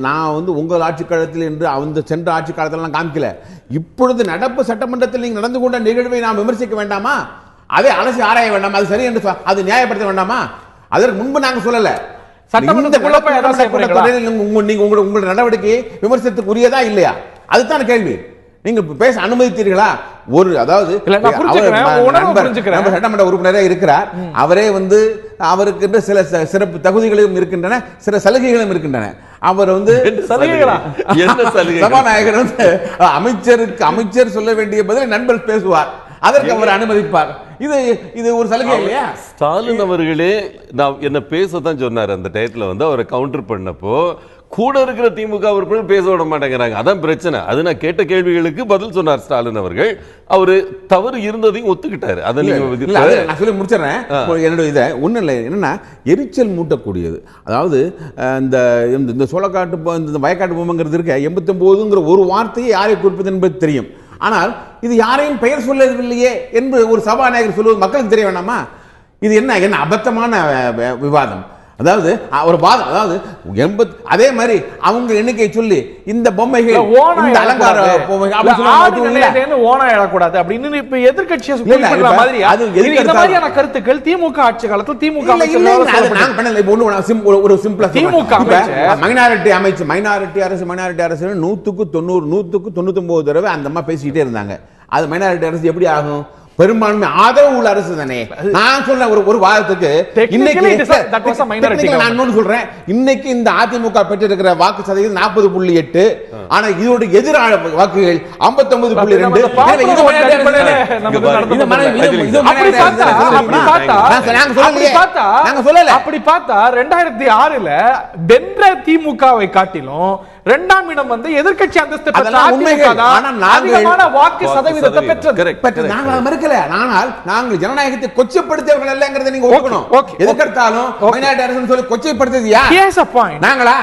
S4: நான் வந்து உங்கள் ஆட்சி காலத்தில் என்று அந்த சென்ற ஆட்சி காலத்தில் காமிக்கல. இப்பொழுது நடப்பு சட்டமன்றத்தில் நீங்க நடந்து கொண்ட நிகழ்வை நாம் விமர்சிக்க வேண்டாமா? அதை அலசி ஆராய வேண்டாமா? அது சரி என்று அது நியாயப்படுத்த வேண்டாமா? அதற்கு முன்பு நாங்க சொல்லல. உங்களுடைய நடவடிக்கை விமர்சனத்துக்கு உரியதா இல்லையா? அதுதான் கேள்வி. நீங்க பேச அனுமதித்தீர்களா? ஒரு அதாவது சட்டமன்ற உறுப்பினரே இருக்கிறார், அவரே வந்து அவருக்கு சில சிறப்பு தகுதிகளும் இருக்கின்றன, சில சலுகைகளும் இருக்கின்றன. அவர் வந்து சபாநாயகர் வந்து அமைச்சர் சொல்ல வேண்டிய பதிலை நண்பர் பேசுவார், அதற்கு அவர் அனுமதிப்பார். இது ஒரு சலுகை இல்லையா?
S5: ஸ்டாலின் அவர்களே நான் என்ன பேசத்தான் சொன்னார். அந்த டயத்துல வந்து அவரை கவுண்டர் பண்ணப்போ கூட இருக்கிற திமுக உறுப்பினர் பேச விட மாட்டேங்கிறாங்க. அதான் பிரச்சனை. அது நான் கேட்ட கேள்விகளுக்கு பதில் சொன்னார் ஸ்டாலின் அவர்கள். அவரு தவறு இருந்ததையும் ஒத்துக்கிட்டாரு. அதை நீங்க
S4: நான் சொல்லி முடிச்சிடறேன். என்னோட இதை ஒன்றும் இல்லை, என்னன்னா எரிச்சல் மூட்டக்கூடியது. அதாவது இந்த சோளக்காட்டு இந்த வயக்காட்டு பொம்மைங்கிறது இருக்க 89ங்கிற ஒரு வார்த்தையை யாரை குறிப்பது என்பது தெரியும். ஆனால் இது யாரையும் பெயர் சொல்லவில்லையே என்று ஒரு சபாநாயகர் சொல்லுவது மக்களுக்கு தெரிய வேண்டாமா? இது என்ன அபத்தமான விவாதம். அதாவது ஒரு வாதம், அதாவது அதே மாதிரி அவங்க எண்ணிக்கை சொல்லி இந்த பொம்மைகள் இந்த அலங்கார
S1: கருத்துக்கள் திமுக ஆட்சி காலத்தில் திமுக
S4: மைனாரிட்டி அமைச்சு மைனாரிட்டி அரசு 100க்கு 90 100க்கு 99 தடவை அந்த அம்மா பேசிக்கிட்டே இருந்தாங்க. அது மைனாரிட்டி அரசு எப்படி ஆகும்? பெரும்பான்மை ஆதரவு உள்ள அரசு தானே. நான் சொல்ற ஒரு வாதத்துக்கு நான் சொல்றேன், இன்னைக்கு இந்த அதிமுக பெற்றிருக்கிற வாக்கு சதவீதம் 40.8, ஆனா இதோட எதிரான வாக்குகள் 59.2.
S1: அப்படி பார்த்தா 2006ல வென்ற திமுகவை காட்டிலும் 2ஆம் இடம் வந்து எதிர்க்கட்சி அந்தஸ்து பெற்ற அதிகமான வாக்கு சதவீதத்தை பெற்றது.
S4: ஆனால் நாங்கள் ஜனநாயகத்தை கொச்சைப்படுத்தியவர்கள் அல்லங்கிறதை நீங்க ஒப்புக்கணும். எதுக்கெடுத்தாலும் மைனாரிட்டி அரசு சொல்லி கொச்சைப்படுத்தியது யார்? நாங்களா?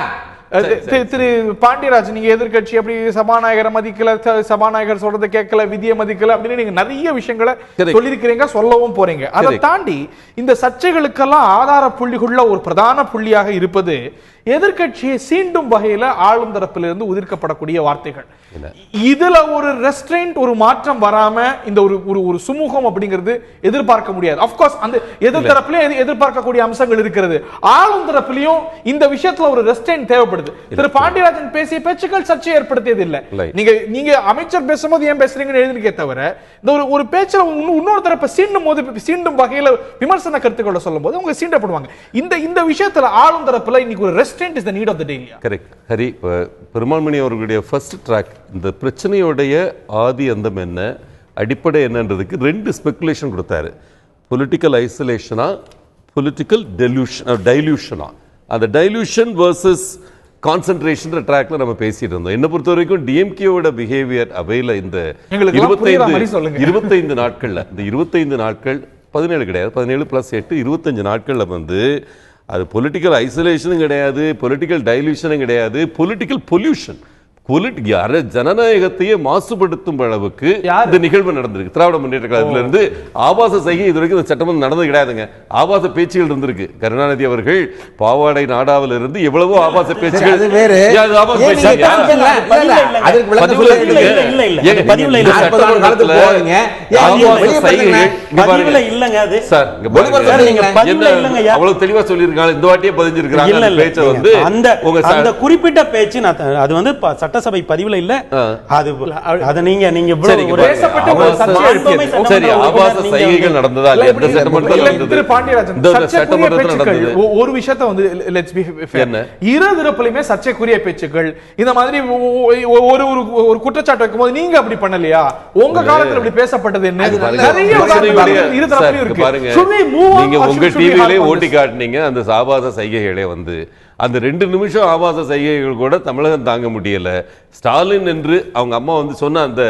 S1: திரு பாண்டியராஜ், நீங்க எதிர்கட்சி அப்படி சபாநாயகரை மதிக்கல, சபாநாயகர் சொல்றதை கேட்கல, விதியை மதிக்கல அப்படின்னு நீங்க நிறைய விஷயங்களை சொல்லியிருக்கிறீங்க, சொல்லவும் போறீங்க. அதை தாண்டி இந்த சர்ச்சைகளுக்கெல்லாம் ஆதார புள்ளிக்குள்ள ஒரு பிரதான புள்ளியாக இருப்பது எதிர்கட்சியை சீண்டும் வகையில ஆளும் தரப்பிலிருந்து உதிர்க்கப்படக்கூடிய வார்த்தைகள். இதுல ஒரு ரெஸ்ட்ரெயின்ட், ஒரு மாற்றம் வராம இந்த ஒரு சுமூகம் அப்படிங்கிறது எதிர்பார்க்க முடியாது. ஆஃப்கோர்ஸ் அந்த எதிர் தரப்பிலையும் எதிர்பார்க்கக்கூடிய அம்சங்கள் இருக்கிறது, ஆளும் தரப்பிலையும் இந்த விஷயத்துல ஒரு ரெஸ்ட்ரெயின்ட் தேவைப்படுது. திரு பாண்டியராஜன் பேசிய பேச்சுக்கள் சர்ச்சை ஏற்படுத்தியது இல்ல. நீங்க அமைச்சர் பேசும்போது ஏன் பேசுறீங்கன்னு எழுதிருக்கே தவிர, இந்த ஒரு பேச்சுல இன்னொரு தரப்பை சீண்டும் வகையில விமர்சன கருத்துக்களை சொல்லும் போது அவங்க சீண்டப்படுவாங்க. இந்த விஷயத்துல ஆளும் தரப்புல இன்னைக்கு ஒரு restraint is the need of the day.
S5: Correct. Hari, Perumalmani அவர்களுடைய ஃபர்ஸ்ட் ட்ராக் இந்த பிரச்சனையுடைய ஆதி அந்தம் என்ன, அடிப்படை என்னன்றதுக்கு 2 ஸ்பெகுலேஷன் கொடுத்தாரு. பொலிட்டிக்கல் ஐசோலேஷனா, பொலிட்டிக்கல் டைல்யூஷனா. அந்த டைல்யூஷன் வர்சஸ் கான்சென்ட்ரேஷன் ட்ராக்ல நம்ம பேசிட்டு இருந்தோம். என்ன பொறுத்த வரைக்கும் டிஎம்கேவோட பிஹேவியர் அவையில இந்த 25 நாட்கள்ல, இந்த 25 நாட்கள் 17 கிடையாது, 17 + 8 25 நாட்கள்ல வந்து அது பொலிட்டிக்கல் ஐசோலேஷனும் கிடையாது, பொலிட்டிக்கல் டைல்யூஷனும் கிடையாது, பொலிட்டிக்கல் பொல்யூஷன். ஜனநாயகத்தையே மாசுபடுத்தும் அளவுக்கு இந்த நிகழ்வு நடந்திருக்கு. திராவிட முன்னேற்ற கழகத்துல இருந்து ஆபாச சைகை இது வரைக்கும் இந்த சட்டமன்றம் நடந்தது கிடையாதுங்க. ஆபாச பேச்சுகள் இருந்திருக்கு. கருணாநிதி அவர்கள் பாவாடை நாடாவில் இருந்து எவ்வளவோ ஆபாச பேச்சுகள். அவ்வளவு தெளிவா சொல்லியிருக்காங்க. இந்த வாட்டியே பதிஞ்சிருக்காங்க பேச்சை வந்து
S2: அந்த குறிப்பிட்ட பேச்சு அது வந்து சட்டசபை பதிவுல இல்ல. அது அத நீங்க
S5: நடந்ததா
S1: ஒரு விஷயத்தை வந்து இருதரப்புலயுமே சர்ச்சைக்குரிய பேச்சுக்கள் இந்த மாதிரி ஒரு குற்றச்சாட்டு வைக்கும்போது நீங்க அப்படி பண்ணலையா, உங்க காலத்துல இப்படி பேசப்பட்டது என்ன,
S5: நீங்க உங்க டிவியிலே ஓட்டி காட்டினீங்க அந்த ஆபாச சைகைகளே வந்து அந்த 2 நிமிஷம் ஆபாச சைகைகள் கூட தமிழகம் தாங்க முடியல. ஸ்டாலின் என்று அவங்க அம்மா வந்து சொன்ன அந்த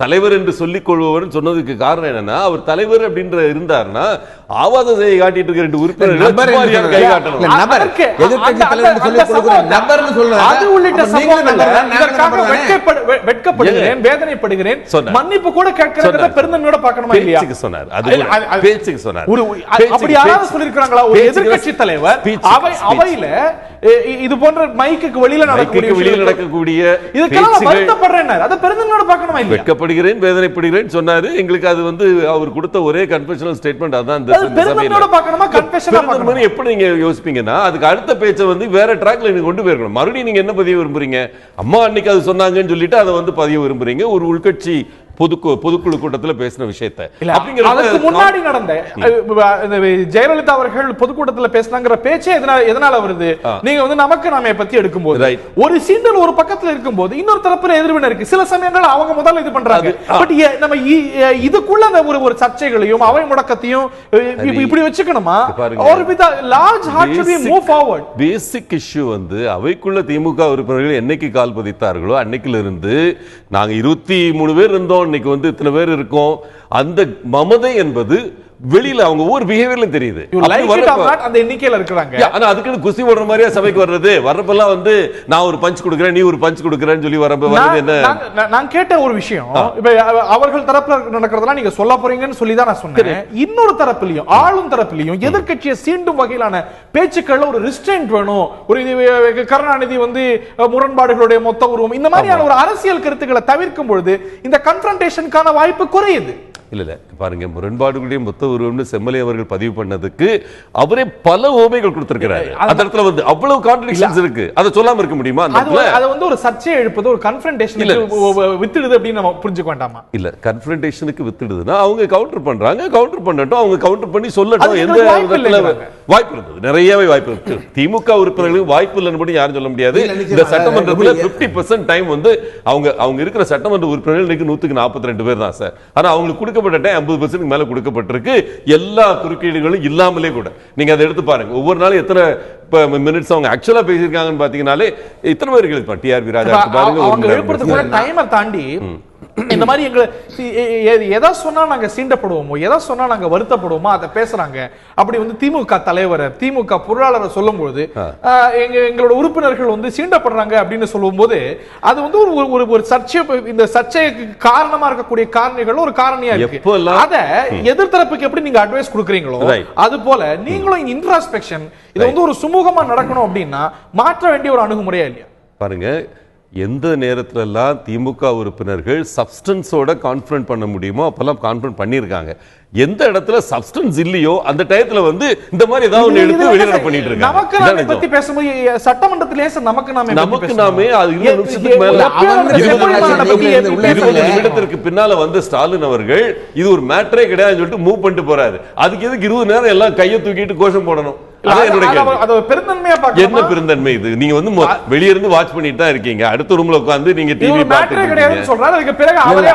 S5: தலைவர் என்று சொல்லிக் கொள்பவர் சொன்னதுக்கு காரணம் என்னன்னா, அவர் தலைவர் அப்படின்ற இருந்தாருன்னா ஆபாச செய்ய காட்டிட்டு இருக்க 2 உறுப்பினர்கள் கை காட்டணும்.
S1: வேதனைப்படுகிறேன், மன்னிப்பு கூட கேட்கிறத பெருந்தன்மையோட பார்க்கணுமா இல்லையா
S5: சொன்னார். அது பேச்சுக்கு சொன்னார்.
S1: அப்படி யாராவது சொல்லிருக்காங்களா? ஒரு எதிர்க்கட்சி தலைவர் அவையில இது போன்ற மைக்குக்கு வெளியில
S5: நடக்கக்கூடிய வெட்கப்படுகிறேன், வேதனைப்படுகிறேன் சொன்னாரு. எங்களுக்கு அது வந்து அவர் கொடுத்த ஒரே கன்ஃபெஷனல் ஸ்டேட்மெண்ட். அதான் எப்படி நீங்க யோசிப்பீங்கன்னா அதுக்கு அடுத்த பேச்சை வந்து வேற ட்ராக்ல நீங்க கொண்டு போயிருக்கணும். மறுபடியும் நீங்க என்ன பதிய விரும்புறீங்க? அம்மா அன்னைக்கு அது சொன்னாங்கன்னு சொல்லிட்டு அதை வந்து பதிய விரும்புறீங்க. ஒரு உள்கட்சி பொதுக்குழு கூட்டத்தில் பேசின விஷயத்தை
S1: அதுக்கு முன்னாடி நடந்த ஜெயலலிதா அவர்கள் பொதுக்கூட்டத்தில் பேசினாங்கிற பேச்சே எதனால வருது? நீங்க வந்து நமக்கு நாம பத்தி எடுக்கும்போது ஒரு சீண்டல் ஒரு பக்கத்துல இருக்கும்போது இன்னொரு தரப்புல எதிர்வினருக்கு சில சமயங்கள் அவங்க முதல்ல இது பண்றாங்க. பட் நம்ம இதுக்குள்ள ஒரு சர்ச்சைகளையும் அவை முடக்கத்தையும் இப்படி வச்சுக்கணுமா? ஒரு வித large heart should be move forward.
S5: Basic issue வந்து அவைக்குள்ள திமுக உறுப்பினர்கள் என்னைக்கு கால் பதித்தார்களோ அன்னைக்குல இருந்து நாங்க 23 பேர் இருந்தோம், இன்னைக்கு வந்து இத்தனை பேர் இருக்கும். அந்த மமதை என்பது வெளியில அவங்க ஒவ்வொரு பிஹேவியர்லயும் தெரியுது.
S1: அந்த எண்ணிக்கையில இருக்காங்க.
S5: ஆனா அதுக்கு குஸ்தி போடுற மாதிரியா சபைக்கு வர்றது? வர்றப்பெல்லாம் வந்து நான் ஒரு பஞ்ச் கொடுக்குறேன், நீ ஒரு பஞ்ச் கொடுக்குறேன்னு சொல்லி வரப்ப என்ன?
S1: நான் கேட்ட ஒரு விஷயம், இப்ப அவர்கள் தரப்புல நடக்கிறதெல்லாம் நீங்க சொல்ல போறீங்கன்னு சொல்லி தான் நான் சொன்னேன். இன்னொரு தரப்புலயும் ஆளும் தரப்புலயும் எதிர்க்கட்சியை சீண்டும் வகையிலான பேச்சுக்கள்ல ஒரு ரிஸ்ட்ரெயின்ட் வேணும். ஒரு கருணாநிதி வந்து முரண்பாடுகளுடைய மொத்த உருவம் இந்த மாதிரியான ஒரு அரசியல் கருத்துக்களை தவிர்க்கும் பொழுது இந்த கன்ஃபரன்டேஷனுக்கான வாய்ப்பு குறையுது.
S5: இல்ல பாருங்க, முரண்பாடுகளுடைய மொத்த உருவம்னு செம்மலை அவர்கள் பதிவு பண்ணதுக்கு அவரே பல ஓமைகள் கொடுத்திருக்கிறாரு. அந்த இடத்துல வந்து அவ்வளவு கான்ட்ரடிக்ஷன்ஸ் இருக்கு. அதை சொல்லாம இருக்க முடியுமா?
S1: அது வந்து ஒரு சர்ச்சையை எழுப்பது ஒரு கன்ஃபரன்டேஷனுக்கு வித்துடுது அப்படின்னு நம்ம புரிஞ்சுக்க வேண்டாமா?
S5: இல்ல, கன்ஃபரன்டேஷனுக்கு வித்துடுதுன்னா அவங்க கவுண்டர் பண்றாங்க, கவுண்டர் பண்ணட்டும், அவங்க கவுண்டர் பண்ணி சொல்லட்டும். எந்த வாய்ப்பு இருந்தது? நிறையவே வாய்ப்பு இருக்கு. திமுக உறுப்பினர்களுக்கு வாய்ப்பு இல்லைன்னு மட்டும் யாரும் சொல்ல முடியாது. இந்த சட்டமன்றத்தில் 50% டைம் வந்து அவங்க இருக்கிற சட்டமன்ற உறுப்பினர்கள் இன்னைக்கு 142 பேர் தான் சார். ஆனா அவங்களுக்கு கொடுக்கப்பட்ட 50% மேல கொடுக்கப்பட்டிருக்கு. எல்லா குறுக்கீடுகளும் இல்லாமலே கூட நீங்க அதை எடுத்து பாருங்க. ஒவ்வொரு நாளும் எத்தனை மினிட்ஸ் அவங்க ஆக்சுவலா பேசியிருக்காங்கன்னு பாத்தீங்கன்னாலே இத்தனை பேர்கள் டிஆர்பி ராஜா பாருங்க.
S1: டைமர் தாண்டி இந்த மாதிரி எதை சொன்னா நாங்க சீண்டப்படுவோமோ, எதை சொன்னா நாங்க வருத்தப்படுவோமோ அதை பேசுறாங்க. அப்படி வந்து திமுக தலைவர் திமுக பொருளாளரை சொல்லும் போது எங்களோட உறுப்பினர்கள் வந்து சீண்டப்படுறாங்க அப்படின்னு சொல்லும் போது அது வந்து ஒரு சர்ச்சை, இந்த சர்ச்சைக்கு காரணமா இருக்கக்கூடிய காரணிகள் ஒரு காரணியா இருக்கு. அத எதிர்த்தரப்புக்கு எப்படி நீங்க அட்வைஸ் கொடுக்குறீங்களோ அது போல நீங்களும் இன்ட்ராஸ்பெக்ஷன் இது வந்து ஒரு சுமூகமா நடக்கணும் அப்படின்னா மாற்ற வேண்டிய ஒரு அணுகுமுறையா இல்லையா?
S5: பாருங்க, எந்த நேரத்துல எல்லாம் திமுக உறுப்பினர்கள் சப்ஸ்டன்ஸோட கான்ஃபரன்ட் பண்ண முடியுமோ அப்பெல்லாம் கான்ஃபரன்ட் பண்ணிருக்காங்க. எந்த இடத்துல சப்ஸ்டன்ஸ் இல்லையோ அந்த டயத்துல வந்து இந்த மாதிரி ஏதாவது ஒன்னு எடுத்து வெளியிட பண்ணிட்டு இருக்காங்க.
S1: நமக்கு நாமே பத்தி பேசும்போது சட்டமன்றத்திலே நமக்கு நாமே
S5: அது 20 நிமிஷத்துக்கு மேல 20 நிமிடத்திற்கு பின்னால வந்து ஸ்டாலின் அவர்கள் இது ஒரு மேட்டரே கிடையாதுன்னு சொல்லிட்டு மூவ் பண்ணிட்டு போறாரு. அதுக்கு எதுக்கு 20 நேரம் எல்லாம் கையை தூக்கிட்டு கோஷம் போடணும்? என்ன பெருந்தன்மை இது? நீங்க வந்து வெளிய இருந்து வாட்ச் பண்ணிட்டு தான் இருக்கீங்க. அடுத்த ரூம்ல உட்கார்ந்து நீங்க டிவி பார்த்துட்டு இருக்கீங்க.
S1: சொல்றாரு. அதுக்கு பிறகு அவரே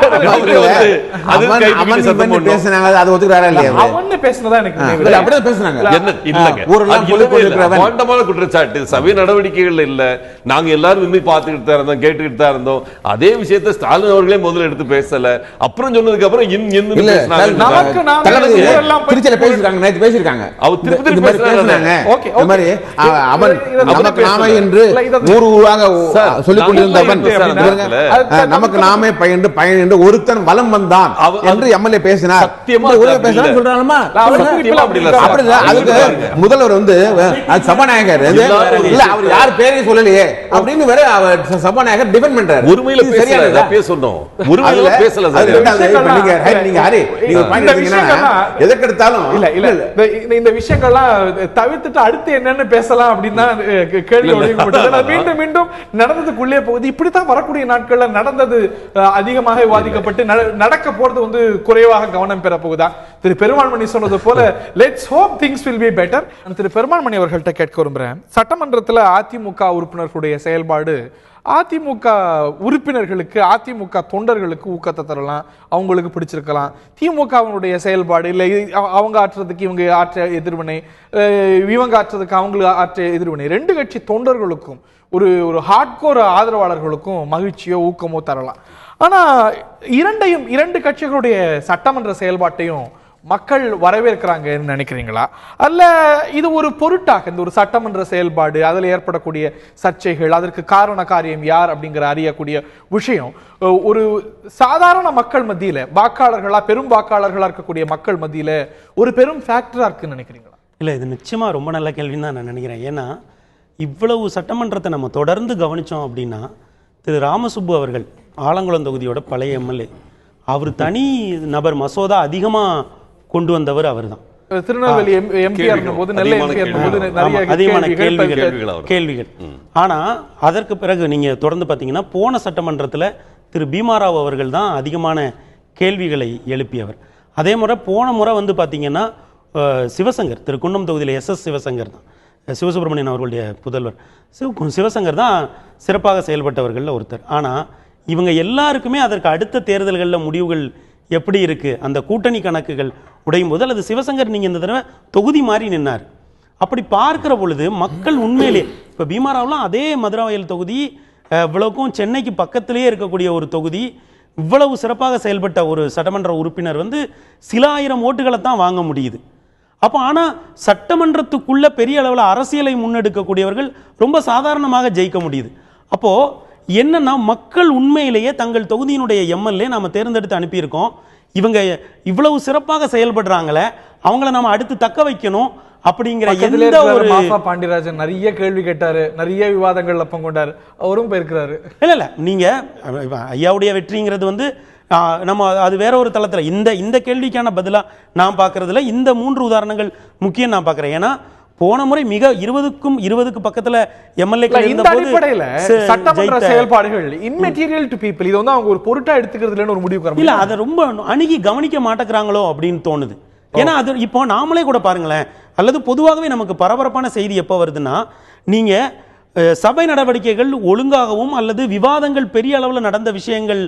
S4: அது கை சத்தம் போட்டு பேசுனாங்க. அது ஒத்துக்கறாரா இல்லையா?
S1: அவன்னு பேசுனதா எனக்கு
S4: இல்ல, அப்படியே பேசுனாங்க.
S5: என்ன இல்லங்க, ஊரெல்லாம் போண்டமான குற்றச்சாட்டு சபை நடவடிக்கைகள் இல்ல. நாங்க எல்லாரும் வந்து பார்த்துக்கிட்டு தான் இருந்தோம், கேட்டுக்கிட்டு தான் இருந்தோம். அதே விஷயத்தை ஸ்டாலின் அவர்களே முதல்ல எடுத்து பேசல. அப்புறம் சொன்னதுக்கு அப்புறம் இன்னும் பேசினாங்க.
S4: திருச்சியில பேசிருக்காங்க, நேத்து பேசிருக்காங்க.
S5: அவர் திருப்பதி பேசுறாங்க.
S4: பேசினாங்க.
S1: ஓகே,
S4: இந்த மாதிரி அவன் நமக்கு நாமே என்று ஊர் ஊராக சொல்லிக் கொண்டிருந்தவன் நமக்கு நாமே பயன் என்று ஒருத்தன் வலம் வந்தான் என்று எம்எல்ஏ பேசினார். சொல்றாங்கம்மா அப்படி அதுக்கு முதல்வர் வந்து சபாநாயகர் இல்ல அவர் யார் பேரையும் சொல்லலையே அப்படின்னு வேற சபாநாயகர் டிஃபெண்ட் பண்றாரு.
S5: உரிமையில பேசல பேசணும், உரிமையில பேசல சார்.
S4: நீங்க ஹரி நீங்க பாயிண்ட் எடுத்தீங்கன்னா எதற்கெடுத்தாலும்
S1: இல்ல இல்ல இந்த விஷயங்கள்லாம் தவிர்த்துட்டு அடுத்து என்னன்னு பேசலாம் அப்படின்னா கேள்வி மீண்டும் மீண்டும் நடந்ததுக்குள்ளே போகுது. இப்படித்தான் வரக்கூடிய நாட்கள்ல நடந்தது அதிகமாக விவாதிக்கப்பட்டு நடக்க போறது வந்து குறைவாக கவனம் பெற போகுதா? திரு பெருமாள்மணி சொன்னது போல let's hope things will be better. Thiru Perumalmani அவர்கள்ட்ட கேட்க விரும்புறேன். சட்டமன்றத்தில் அதிமுக உறுப்பினர்களுடைய செயல்பாடு அதிமுக உறுப்பினர்களுக்கு, அதிமுக தொண்டர்களுக்கு ஊக்கத்தை தரலாம், அவங்களுக்கு பிடிச்சிருக்கலாம். திமுகவினுடைய செயல்பாடு இல்லை, அவங்க ஆற்றுறதுக்கு இவங்க ஆற்ற எதிர்வினை, இவங்க ஆற்றுறதுக்கு அவங்களுக்கு ஆற்ற எதிர்வினை, ரெண்டு கட்சி தொண்டர்களுக்கும் ஒரு ஹார்ட்கோர் ஆதரவாளர்களுக்கும் மகிழ்ச்சியோ ஊக்கமோ தரலாம். ஆனா இரண்டு கட்சிகளுடைய சட்டமன்ற செயல்பாட்டையும் மக்கள் வரவேற்கிறாங்கன்னு நினைக்கிறீங்களா? அல்ல இது ஒரு பொருட்டாக இந்த ஒரு சட்டமன்ற செயல்பாடு, அதில் ஏற்படக்கூடிய சர்ச்சைகள், அதற்கு காரண காரியம் யார் அப்படிங்கிற அறியக்கூடிய விஷயம் ஒரு சாதாரண மக்கள் மத்தியில, வாக்காளர்களா பெரும் வாக்காளர்களா இருக்கக்கூடிய மக்கள் மத்தியில ஒரு பெரும் ஃபேக்டரா இருக்குன்னு நினைக்கிறீங்களா?
S2: இல்லை, இது நிச்சயமா ரொம்ப நல்ல கேள்வின்னு தான் நான் நினைக்கிறேன். ஏன்னா இவ்வளவு சட்டமன்றத்தை நம்ம தொடர்ந்து கவனித்தோம் அப்படின்னா, திரு ராமசுப்பு அவர்கள் ஆலங்குளம் தொகுதியோட பழைய எம்எல்ஏ, அவர் தனி நபர் மசோதா அதிகமாக கொண்டு வந்தவர் அவர் தான்.
S1: திருநெல்வேலி எம்பிஆர் போது
S2: அதிகமான கேள்விகள். ஆனா அதற்கு பிறகு நீங்க தொடர்ந்து பார்த்தீங்கன்னா போன சட்டமன்றத்தில் திரு பீமாராவ் அவர்கள் தான் அதிகமான கேள்விகளை எழுப்பியவர். அதே முறை போன முறை வந்து பார்த்தீங்கன்னா சிவசங்கர், திரு குன்னம் தொகுதியில் எஸ் சிவசங்கர் தான், சிவசுப்ரமணியன் அவர்களுடைய புதல்வர் சிவசங்கர் தான் சிறப்பாக செயல்பட்டவர்களில் ஒருத்தர். ஆனால் இவங்க எல்லாருக்குமே அதற்கு அடுத்த தேர்தல்களில் முடிவுகள் எப்படி இருக்கு, அந்த கூட்டணி கணக்குகள் உடையும் போது, அல்லது சிவசங்கர் நீங்க இந்த தடவை தொகுதி மாறி நின்னார், அப்படி பார்க்கிற பொழுது மக்கள் உண்மையிலே இப்போ பீமாராவ்லாம் அதே மதுராவயல் தொகுதி, இவ்வளவுக்கும் சென்னைக்கு பக்கத்திலேயே இருக்கக்கூடிய ஒரு தொகுதி, இவ்வளவு சிறப்பாக செயல்பட்ட ஒரு சட்டமன்ற உறுப்பினர் வந்து சில ஆயிரம் ஓட்டுகளை தான் வாங்க முடியுது. அப்போ ஆனால் சட்டமன்றத்துக்குள்ள பெரிய அளவில் அரசியலை முன்னெடுக்கக்கூடியவர்கள் ரொம்ப சாதாரணமாக ஜெயிக்க முடியுது. அப்போ என்னன்னா மக்கள் உண்மையிலேயே தங்கள் தொகுதியினுடைய எம்எல்ஏ நாம தேர்ந்தெடுத்து அனுப்பியிருக்கோம், இவங்க இவ்வளவு சிறப்பாக செயல்படுறாங்களே, அவங்கள நாம அடுத்து தக்க வைக்கணும் அப்படிங்கிற எந்த ஒரு
S1: பாண்டியராஜன் நிறைய கேள்வி கேட்டாரு, நிறைய விவாதங்கள்ல பங்கொண்டாரு, அவரும் போயிருக்கிறாரு.
S2: இல்ல நீங்க ஐயாவுடைய வெற்றிங்கிறது வந்து நம்ம அது வேற ஒரு தளத்துல இந்த கேள்விக்கான பதிலா நான் பார்க்கறதுல இந்த 3 உதாரணங்கள் முக்கியம் நான் பார்க்கிறேன். ஏன்னா போன முறை மிக 20க்கு பக்கத்துல எம்எல்ஏக்கள்
S1: இந்த அடிப்படையில சட்டமன்ற செயல்பாடுகள் இன்மெட்டீரியல் டு பீப்பிள், இது வந்து அவங்க ஒரு பொருட்டா எடுத்துக்கிறது இல்லைன்னு ஒரு முடிவு
S2: இல்ல, அதை ரொம்ப அணுகி கவனிக்க மாட்டேங்கிறாங்களோ அப்படின்னு தோணுது. ஏன்னா அது இப்போ நாமளே கூட பாருங்களேன், அல்லது பொதுவாகவே நமக்கு பரபரப்பான செய்தி எப்போ வருதுன்னா, நீங்க சபை நடவடிக்கைகள் ஒழுங்காகவும் அல்லது விவாதங்கள் பெரிய அளவில் நடந்த விஷயங்கள்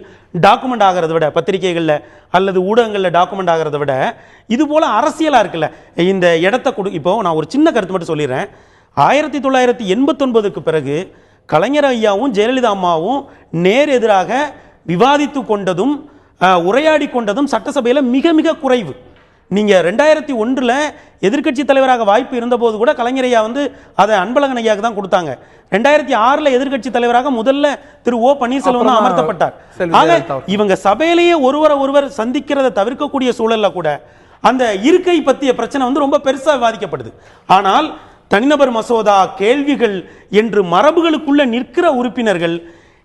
S2: டாக்குமெண்ட் ஆகிறத விட, பத்திரிகைகளில் அல்லது ஊடகங்களில் டாக்குமெண்ட் ஆகிறத விட, இது போல அரசியலாக இருக்குல்ல, இந்த இடத்த இப்போ நான் ஒரு சின்ன கருத்து மட்டும் சொல்லிடுறேன். 1989க்கு பிறகு கலைஞர் ஐயாவும் ஜெயலலிதா அம்மாவும் நேர் எதிராக விவாதித்து கொண்டதும் உரையாடி கொண்டதும் சட்டசபையில் மிக மிக குறைவு. நீங்க 2001 எதிர்க்கட்சி தலைவராக வாய்ப்பு இருந்தபோது கூட கலைஞர் ஐயா வந்து அதை அன்பழகன் ஐயாவுக்கு தான் கொடுத்தாங்க. 2006 எதிர்க்கட்சி தலைவராக முதல்ல திரு ஓ பன்னீர்செல்வம் தான் அமர்த்தப்பட்டார். ஆக இவங்க சபையிலேயே ஒருவர் சந்திக்கிறத தவிர்க்கக்கூடிய சூழல்ல கூட அந்த இருக்கை பற்றிய பிரச்சனை வந்து ரொம்ப பெருசா விவாதிக்கப்படுது. ஆனால் தனிநபர் மசோதா, கேள்விகள் என்று மரபுகளுக்குள்ள நிற்கிற உறுப்பினர்கள்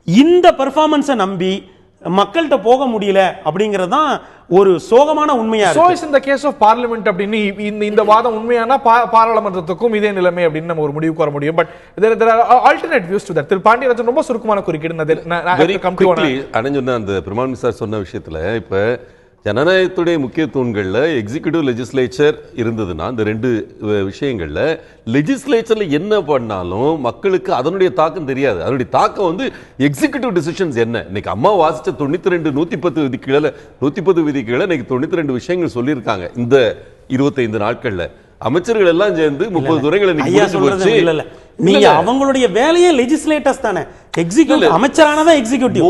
S2: இந்த பெர்ஃபார்மன்ஸை நம்பி மக்கள்கிட்ட போக முடியல அப்படிங்கிறது தான் ஒரு சோகமான உண்மையா இருக்கு.
S1: So is in the case of parliament அப்படின்னு இந்த வாதம் உண்மையானா பாராளுமன்றத்துக்கும் இதே நிலைமை அப்படின்னு நம்ம ஒரு முடிவுக்கு வர முடியும். But there are alternate views to that. திரு பாண்டியராஜன் ரொம்ப சுருக்கமான குறுக்கீடு
S5: அணைஞ்சுன்னா அந்த பெருமாள் சார் சொன்ன விஷயத்துல இப்ப ஜனநாயகத்துடைய முக்கிய தூண்கள்ல எக்ஸிகியூட்டிவ் லெஜிஸ்லேச்சர் இருந்ததுன்னா இந்த 2 விஷயங்கள்ல லெஜிஸ்லேச்சர்ல என்ன பண்ணாலும் மக்களுக்கு அதனுடைய தாக்கம் தெரியாது. அதனுடைய தாக்கம் வந்து எக்ஸிகியூட்டிவ் டிசிஷன்ஸ் என்ன. இன்னைக்கு அம்மா வாசிச்ச 92 110 விதிகளை இன்னைக்கு 92 விஷயங்கள் சொல்லியிருக்காங்க. இந்த 25 நாட்கள்ல அமைச்சர்கள் எல்லாம் சேர்ந்து 30 துறைகளை
S2: நீங்க அவங்களுடைய வேலையே லெஜிஸ்லேட்டர்ஸ் தானே, எக்ஸிக்யூட்டிவ் அமைச்சரானதான் எக்ஸிக்யூட்டிவ்.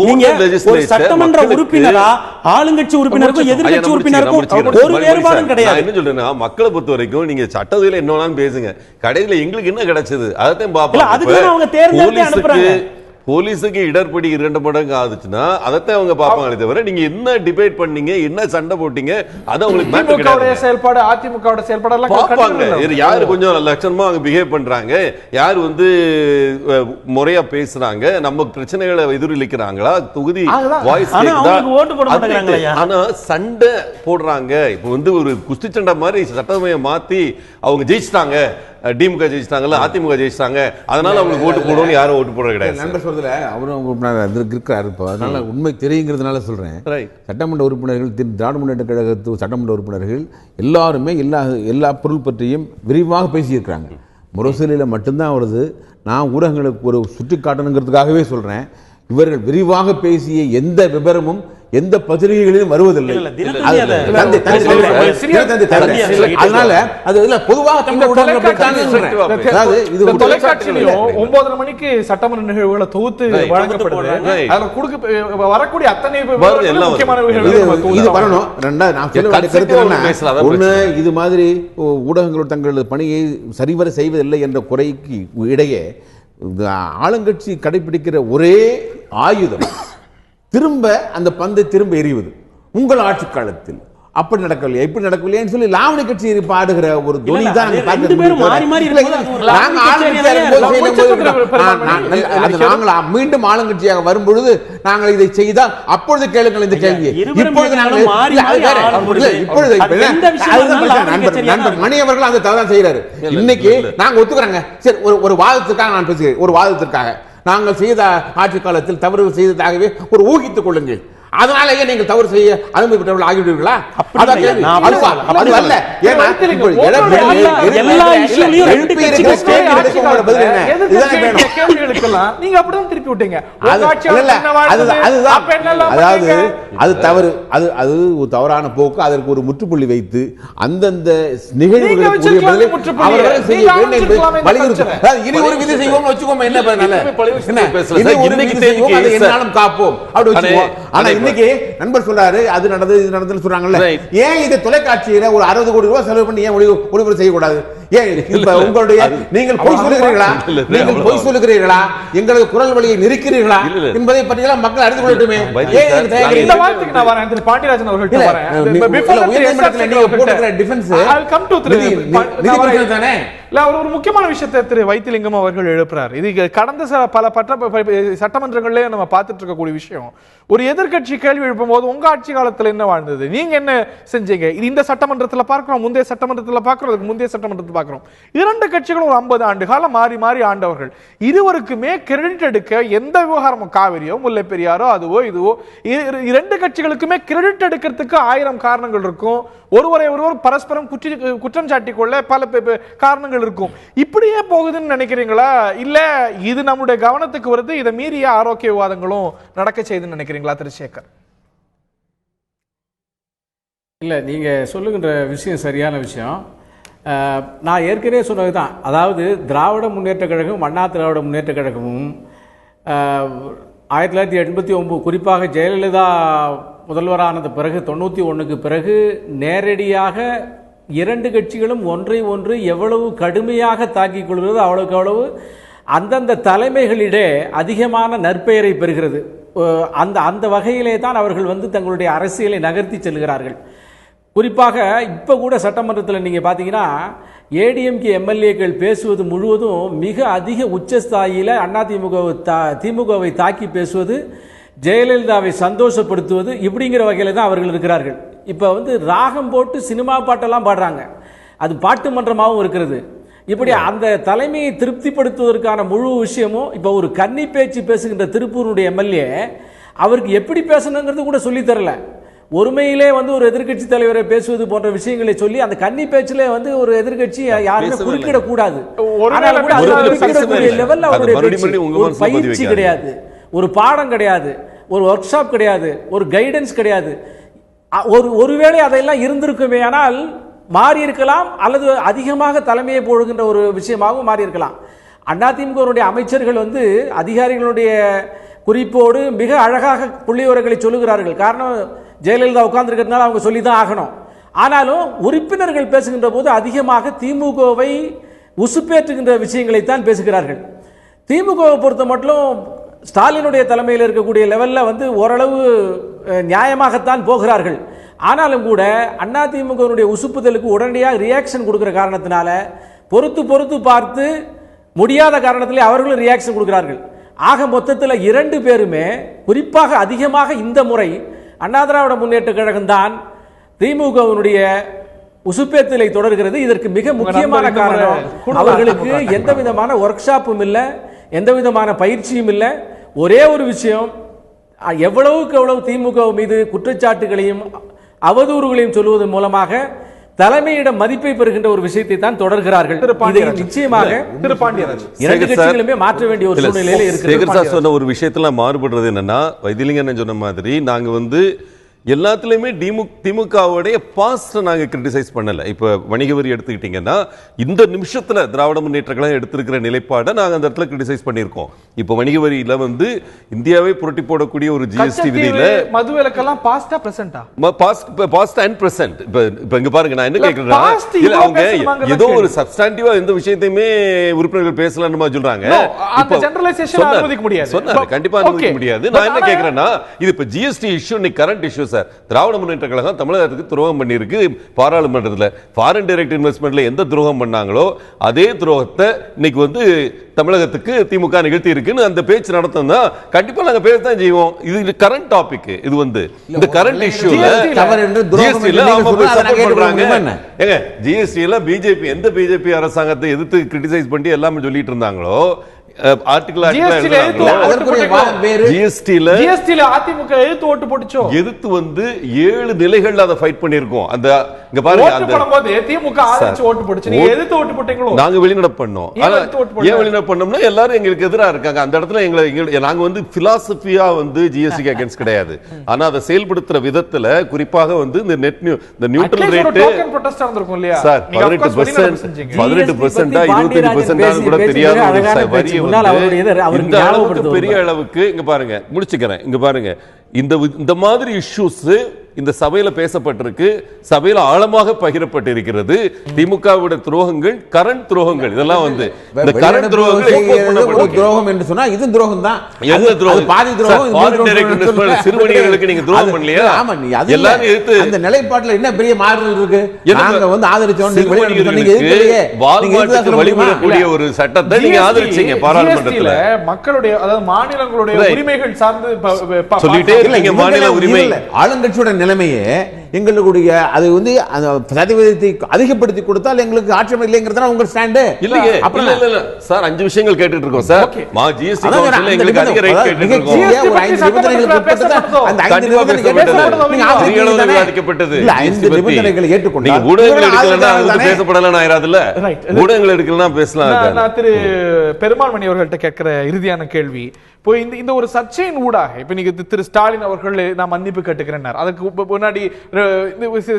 S2: நீங்க ஒரு சட்டமன்ற உறுப்பினரா ஆளுங்கட்சி உறுப்பினருக்கும் எதிர்கட்சி உறுப்பினருக்கும் ஒரு வேறுபாடும் கிடையாது.
S5: என்ன சொல்றேன்னா, மக்களை பொறுத்த வரைக்கும் நீங்க சட்டத்துல என்ன பேசுங்க, கடைசியில எங்களுக்கு என்ன கிடைச்சது அதைத்தான் பாப்போம்.
S2: அதுக்கு அவங்க தேர்ந்தெடுத்து அனுப்புறாங்க.
S5: போலீஸுக்கு இடர்படி 2 மடங்கு ஆச்சுன்னா அதைத்தான் அவங்க பாப்பாங்களே தவிர நீங்க என்ன டிபேட் பண்ணீங்க, என்ன சண்டை போட்டீங்க, அது அவங்களுக்கு
S1: செயல்பாடு, அதிமுக செயல்பாடு
S5: பாப்பாங்க. யாரு கொஞ்சம் லட்சணமா அவங்க பிஹேவ் பண்றாங்க, யாரு முறையா பேசுறாங்க, நம்ம பிரச்சனைகளை எதிரொலிக்கிறாங்களா, தொகுதி வாய்ஸ் ஆனா சண்டை போடுறாங்க. இப்ப ஒரு குஸ்தி சண்டை மாதிரி சட்டசபையை மாத்தி அவங்க ஜெயிச்சிட்டாங்க, திமுக ஜெயிச்சிட்டாங்கல்ல, அதிமுக ஜெயிச்சிட்டாங்க, அதனால அவங்களுக்கு ஓட்டு போடணும், யாரும் ஓட்டு போட கிடையாது.
S4: நண்பர் சொல்றதுல அவரும் இருக்கிறாரு. இப்போ அதனால உண்மை தெரியுங்கிறதுனால சொல்றேன். சட்டமன்ற உறுப்பினர்கள், திராவிட முன்னேற்ற கழகத்து சட்டமன்ற உறுப்பினர்கள் எல்லாருமே எல்லா பொருள் பற்றியும் விரிவாக பேசியிருக்கிறாங்க. முரசொலியில் மட்டும்தான் வருது. நான் ஊடகங்களுக்கு ஒரு சுட்டி காட்டணுங்கிறதுக்காகவே சொல்றேன். இவர்கள் விரிவாக பேசிய எந்த விபரமும் எந்த பத்திரிகைகளிலும் வருவதில்லை. அதனால அது பொதுவாக
S1: தொலைக்காட்சியிலும் 9:30 மணிக்கு சட்டமன்ற நிகழ்வுகளை தொகுத்து வழங்கப்படுது. அதுல வரக்கூடிய அத்தனை முக்கியமான
S4: இது வரணும். ஒண்ணு, இது மாதிரி ஊடகங்கள் தங்களது பணியை சரிவர செய்வதில்லை என்ற குறைக்கு இடையே ஆளுங்கட்சி கடைபிடிக்கிற ஒரே ஆயுதம் திரும்ப அந்த பந்தை திரும்ப எறிவது. உங்கள் ஆட்சி காலத்தில் அப்படி நடக்கவில்லை, இப்படி நடக்கவில்லைன்னு சொல்லி லாவணி கட்சி பாடுகிற ஒரு தொழில் தான் மீண்டும் ஆளுங்கட்சியாக வரும்பொழுது நாங்கள் இதை செய்தால் அப்பொழுது கேளுங்கள் இந்த கேள்வியை. இப்பொழுது நண்பர் மணி அவர்கள் அந்த தவறு செய்யறாரு. இன்னைக்கு நாங்க ஒத்துக்கிறோங்க, சரி ஒரு வாதத்திற்காக நான் பேசுகிறேன். ஒரு வாதத்திற்காக நாங்கள் செய்த ஆட்சி காலத்தில் தவறு செய்ததாகவே ஒரு ஊகித்துக் கொள்ளுங்கள். அதனாலேயே நீங்கள் தவறு செய்ய அனுமதி பெற்றவர்கள் ஆகிவிடுவீர்களா? அது தவறு, அது தவறான போக்கு. அதற்கு ஒரு முற்றுப்புள்ளி வைத்து அந்தந்த நிகழ்வுகளுக்கு காப்போம் அப்படி வச்சுக்குவோம். ஆனா இன்னைக்கு நண்பர் சொல்றாரு அது நடந்தது இது நடந்ததுன்னு சொல்றாங்கல்ல, ஏன் இது தொலைக்காட்சியில ஒரு 60 கோடி ரூபாய் செலவு பண்ணி ஏன் ஒளிபரப்பு செய்யக்கூடாது? ஏன் இப்ப உங்களுடைய நீங்கள் பொய் சொல்லுகிறீர்களா? நீங்கள் பொய் சொல்லுகிறீர்களா? எங்களது குரல் வழியை நெருக்கிறீர்களா என்பதை பற்றி எல்லாம் மக்கள் அறிந்து கொள்ளட்டுமே.
S1: இந்த வார்த்தைக்கு நான் வரேன். திரு பாண்டியராஜன் அவர்கள் வரேன்.
S4: உயர்நீதிமன்றத்தில் நீங்க போடுகிற டிஃபென்ஸ் தானே
S1: இல்ல, அவர் ஒரு முக்கியமான விஷயத்தை திரு வைத்திலிங்கம் அவர்கள் எழுப்புறாரு. இது கடந்த பல சட்டமன்றங்களே நம்ம பார்த்துட்டு இருக்கக்கூடிய விஷயம். ஒரு எதிர்கட்சி கேள்வி எழுப்பும் போது உங்க ஆட்சி காலத்தில் என்ன வாழ்ந்தது, நீங்க என்ன செஞ்சீங்க, இது இந்த சட்டமன்றத்தில் பார்க்கிறோம், முந்தைய சட்டமன்றத்தில் பார்க்கிறோம், அதுக்கு முந்தைய சட்டமன்றத்தில் பார்க்கிறோம். 2 கட்சிகளும் ஒரு 50 ஆண்டு காலம் மாறி மாறி ஆண்டவர்கள். இருவருக்குமே கிரெடிட் எடுக்க எந்த விவகாரமும், காவிரியோ முல்லை பெரியாரோ அதுவோ இதுவோ, 2 கட்சிகளுக்குமே கிரெடிட் எடுக்கிறதுக்கு 1000 காரணங்கள் இருக்கும். ஒருவரை ஒருவர் பரஸ்பரம் குற்றம் சாட்டிக் கொள்ள பல காரணங்கள் இருக்கும். இப்படியே போகுதுன்னு நினைக்கிறீங்களா, இல்ல இது நம்முடைய கவனத்துக்கு வருது, இதை மீறிய ஆரோக்கிய விவாதங்களும் நடக்க செய்துன்னு நினைக்கிறீங்களா திரு சேகர்?
S3: இல்ல, நீங்க சொல்லுகின்ற விஷயம் சரியான விஷயம். நான் ஏற்கனவே சொன்னதுதான். அதாவது திராவிட முன்னேற்ற கழகம், அண்ணா திராவிட முன்னேற்ற கழகமும் 1989 குறிப்பாக ஜெயலலிதா முதல்வரானது பிறகு 91க்கு பிறகு நேரடியாக 2 கட்சிகளும் ஒன்றை ஒன்று எவ்வளவு கடுமையாக தாக்கிக் கொள்கிறது அவ்வளவுக்கு அவ்வளவு அந்தந்த தலைமைகளிடையே அதிகமான நற்பெயரை பெறுகிறது. அந்த வகையிலே தான் அவர்கள் தங்களுடைய அரசியலை நகர்த்தி செல்கிறார்கள். குறிப்பாக இப்போ கூட சட்டமன்றத்தில் நீங்கள் பார்த்தீங்கன்னா ஏடிஎம்கே எம்எல்ஏக்கள் பேசுவது முழுவதும் மிக அதிக உச்சஸ்தாயில திமுகவை தாக்கி பேசுவது, ஜெயலலிதாவை சந்தோஷப்படுத்துவது, இப்படிங்கிற வகையில் தான் அவர்கள் இருக்கிறார்கள். இப்போ ராகம் போட்டு சினிமா பாட்டெல்லாம் பாடுறாங்க, அது பாட்டு மன்றமாகவும் இருக்கிறது. இப்படி அந்த தலைமையை திருப்திப்படுத்துவதற்கான முழு விஷயமும் இப்போ ஒரு கன்னி பேச்சு பேசுகின்ற திருப்பூருடைய எம்எல்ஏ அவருக்கு எப்படி பேசணுங்கிறது கூட சொல்லி தரல. ஒருமையிலே ஒரு எதிர்கட்சி தலைவரை பேசுவது போன்ற விஷயங்களை சொல்லி அந்த கன்னி பேச்சிலே ஒரு எதிர்கட்சி யாருமே குறுக்கிடக்கூடாது. ஒரு பயிற்சி கிடையாது, ஒரு பாடம் கிடையாது, ஒரு ஒர்க் ஷாப் கிடையாது, ஒரு கைடன்ஸ் கிடையாது. ஒருவேளை அதெல்லாம் இருந்திருக்குமே ஆனால் மாறி இருக்கலாம், அல்லது அதிகமாக தலைமையை போடுகின்ற ஒரு விஷயமாகவும் மாறி இருக்கலாம். அதிமுகவுடைய அமைச்சர்கள் வந்து அதிகாரிகளுடைய குறிப்போடு மிக அழகாக புள்ளிவிவரங்களை சொல்லுகிறார்கள். காரணம் ஜெயலலிதா உட்கார்ந்துருக்கிறதுனால அவங்க சொல்லி தான் ஆகணும். ஆனாலும் உறுப்பினர்கள் பேசுகின்ற போது அதிகமாக திமுகவை உசுப்பேற்றுகின்ற விஷயங்களைத்தான் பேசுகிறார்கள். திமுகவை பொறுத்த மட்டும் ஸ்டாலினுடைய தலைமையில் இருக்கக்கூடிய லெவலில் வந்து ஓரளவு நியாயமாகத்தான் போகிறார்கள். ஆனாலும் கூட அதிமுகவுடைய உசுப்புதலுக்கு உடனடியாக ரியாக்ஷன் கொடுக்கிற காரணத்தினால பொறுத்து பார்த்து முடியாத காரணத்திலே அவர்களும் ரியாக்ஷன் கொடுக்கிறார்கள். ஆக மொத்தத்தில் 2 பேருமே குறிப்பாக அதிகமாக இந்த முறை அண்ணா திராவிட முன்னேற்ற கழகம் தான் திமுகவினுடைய உசுப்பேத்தலை தொடர்கிறது. இதற்கு மிக முக்கியமான காரணம் அவர்களுக்கு எந்த விதமான ஒர்க் ஷாப்பும் இல்லை, எந்த விதமான பயிற்சியும் இல்லை. ஒரே ஒரு விஷயம், எவ்வளவுக்கு எவ்வளவு திமுக மீது குற்றச்சாட்டுகளையும் அவதூறுகளையும் சொல்வதன் மூலமாக தலைமையிடம் மதிப்பை பெறுகின்ற ஒரு விஷயத்தை தான் தொடர்கிறார்கள். நிச்சயமாக இரண்டு கட்சிகளுமே மாற்ற வேண்டிய ஒரு சூழ்நிலையில இருக்கு.
S5: சொன்ன ஒரு விஷயத்துல மாறுபடுறது என்னன்னா, வைத்திலிங்கன் சொன்ன மாதிரி நாங்க வந்து எல்லாத்துலயுமே திமுகவுடைய பாஸ்ட் நாங்க கிரிட்டிசைஸ் பண்ணல. இப்ப வணிக வரி எடுத்துக்கிட்டீங்கன்னா இந்த நிமிஷத்துல திராவிட முன்னேற்ற கழகம் எடுத்திருக்கிற நிலைப்பாடை நாங்க அந்த இடத்துல கிரிட்டிசைஸ் பண்ணியிருக்கோம். இப்ப வணிக வரியில வந்து இந்தியாவே புரட்டி போடக்கூடிய ஒரு ஜிஎஸ்டி விதியில
S1: மதுவிலக்கெல்லாம் பாஸ்டா பிரசன்டா
S5: பாஸ்ட் அண்ட் பிரசன்ட். இப்ப இங்க பாருங்க, நான் என்ன கேக்குறேன்னா, இல்ல அவங்க ஏதோ ஒரு சப்ஸ்டாண்டிவா எந்த விஷயத்தையுமே உறுப்பினர்கள் பேசலாம்னு சொல்றாங்க.
S1: அந்த ஜெனரலைசேஷன் அனுமதிக்க முடியாது.
S5: சொன்னாரு, கண்டிப்பா அனுமதிக்க முடியாது. நான் என்ன கேக்குறேன்னா, இது இப்ப ஜிஎஸ்டி இஷ்யூ இன்னைக்கு current issue sir. Dravida Munnetra Kazhagam தமிழகத்துக்கு துரோகம் பண்ணிருக்கு. பாராளுமன்றத்தில் ஃபாரின் டைரக்ட் இன்வெஸ்ட்மெண்ட்ல எந்த துரோகம் பண்ணாங்களோ அதே துரோகத்தை இன்னைக்கு வந்து தமிழகத்துக்கு திமுக நிகழ்த்தி இருக்குன்னு அந்த பேச்சு நடத்தா கண்டிப்பா நாங்க பேச தான் செய்வோம். இது கரண்ட் டாபிக். இது வந்து இந்த கரண்ட் இஷ்யூல ஜிஎஸ்டில பிஜேபி எந்த பிஜேபி அரசாங்கத்தை எதிர்த்து கிரிட்டிசைஸ் பண்ணி எல்லாமே சொல்லிட்டு இருந்தாங்களோ எதிர்த்து வந்து 7 நிலைகள் அதை ஃபைட் பண்ணிருக்கோம். அந்த இங்க பாருங்க,
S1: திமுக ஓட்டு போட்டுச்சு, நீங்க எதிர்த்து ஓட்டு போட்டீங்களோ?
S5: நாங்க வெளிநடப்பு பண்ணோம். ஏன் வெளிநடப்பு பண்ணோம்னா எல்லாரும் எங்களுக்கு எதிராக இருக்காங்க. அந்த இடத்துல எங்களை நாங்க வந்து பிலாசபியா வந்து ஜிஎஸ்டி அகைன்ஸ்ட் கிடையாது. ஆனா அதை செயல்படுத்துற விதத்துல குறிப்பாக வந்து இந்த நெட் இந்த நியூட்ரல் ரேட் சார் 18% 23% கூட தெரியாத வரி பெரிய அளவுக்கு இங்க பாருங்க, முடிச்சுக்கிறேன். இங்க பாருங்க, இந்த மாதிரி இஷ்யூஸ் இந்த சபையில பேசப்பட்டிருக்கு, சபையில ஆழமாக பகிரப்பட்டிருக்கிறது. திமுகவோட துரோகங்கள், கரண்ட் துரோகங்கள், இதெல்லாம் வந்து இந்த கரண்ட் துரோகங்கள்
S4: துரோகம் என்று சொன்னா இது துரோகம் தான்.
S5: என்ன துரோகம்?
S4: பாதி துரோகம்.
S5: சிறுவணிகளுக்கு நீங்க துரோகம் பண்ணலையா?
S4: எல்லாரும் எடுத்து அந்த நிலைப்பாட்டுல என்ன பெரிய மாறுதல் இருக்கு? நாங்க வந்து ஆதரிச்சோம்.
S5: வால்மார்ட்டுக்கு வழிவிடக்கூடிய ஒரு சட்டத்தை நீங்க ஆதரிச்சீங்க பாராளுமன்றத்துல.
S1: மக்களுடைய, அதாவது மாநிலங்களுடைய உரிமைகள் சார்ந்து
S5: சொல்லிட்டே இருக்கீங்க. மாநில உரிமை
S4: ஆளுங்கட்சியோட நிலைமையே எங்களுடைய அது வந்து சதவீதத்தை அதிகப்படுத்தி கொடுத்தால் எங்களுக்கு ஆட்சேபம் இல்லைங்கிறதுனா உங்க ஸ்டாண்ட்
S5: இல்லையே. இல்ல சார், 5 விஷயங்கள் கேட்டுட்டு இருக்கோம் சார். ஜிஎஸ்டி கவுன்சில்ல எங்களுக்கு அதிக ரேட் கேட்டுட்டு இருக்கோம்.
S4: ஒரு 5 நிபந்தனைகளுக்கு உட்பட்டு அந்த 5 நிபந்தனைகள் விவாதிக்கப்பட்டது. இல்ல 5 நிபந்தனைகளை ஏற்றுக்கொண்டு
S5: நீங்க ஊடகங்கள் எடுக்கலனா அது பேசப்படலனா ஆயிராதுல. ஊடகங்கள் எடுக்கலனா பேசலாம்.
S1: நான் திரு பெருமாள் மணி அவர்கள்ட்ட கேட்கிற இறுதியான கேள்வி, இப்போ இந்த ஒரு சர்ச்சையின் ஊடாக இப்ப நீங்க திரு ஸ்டாலின் அவர்கள் நான் மன்னிப்பு கேட்டுக்கிறேன், அதுக்கு முன்னாடி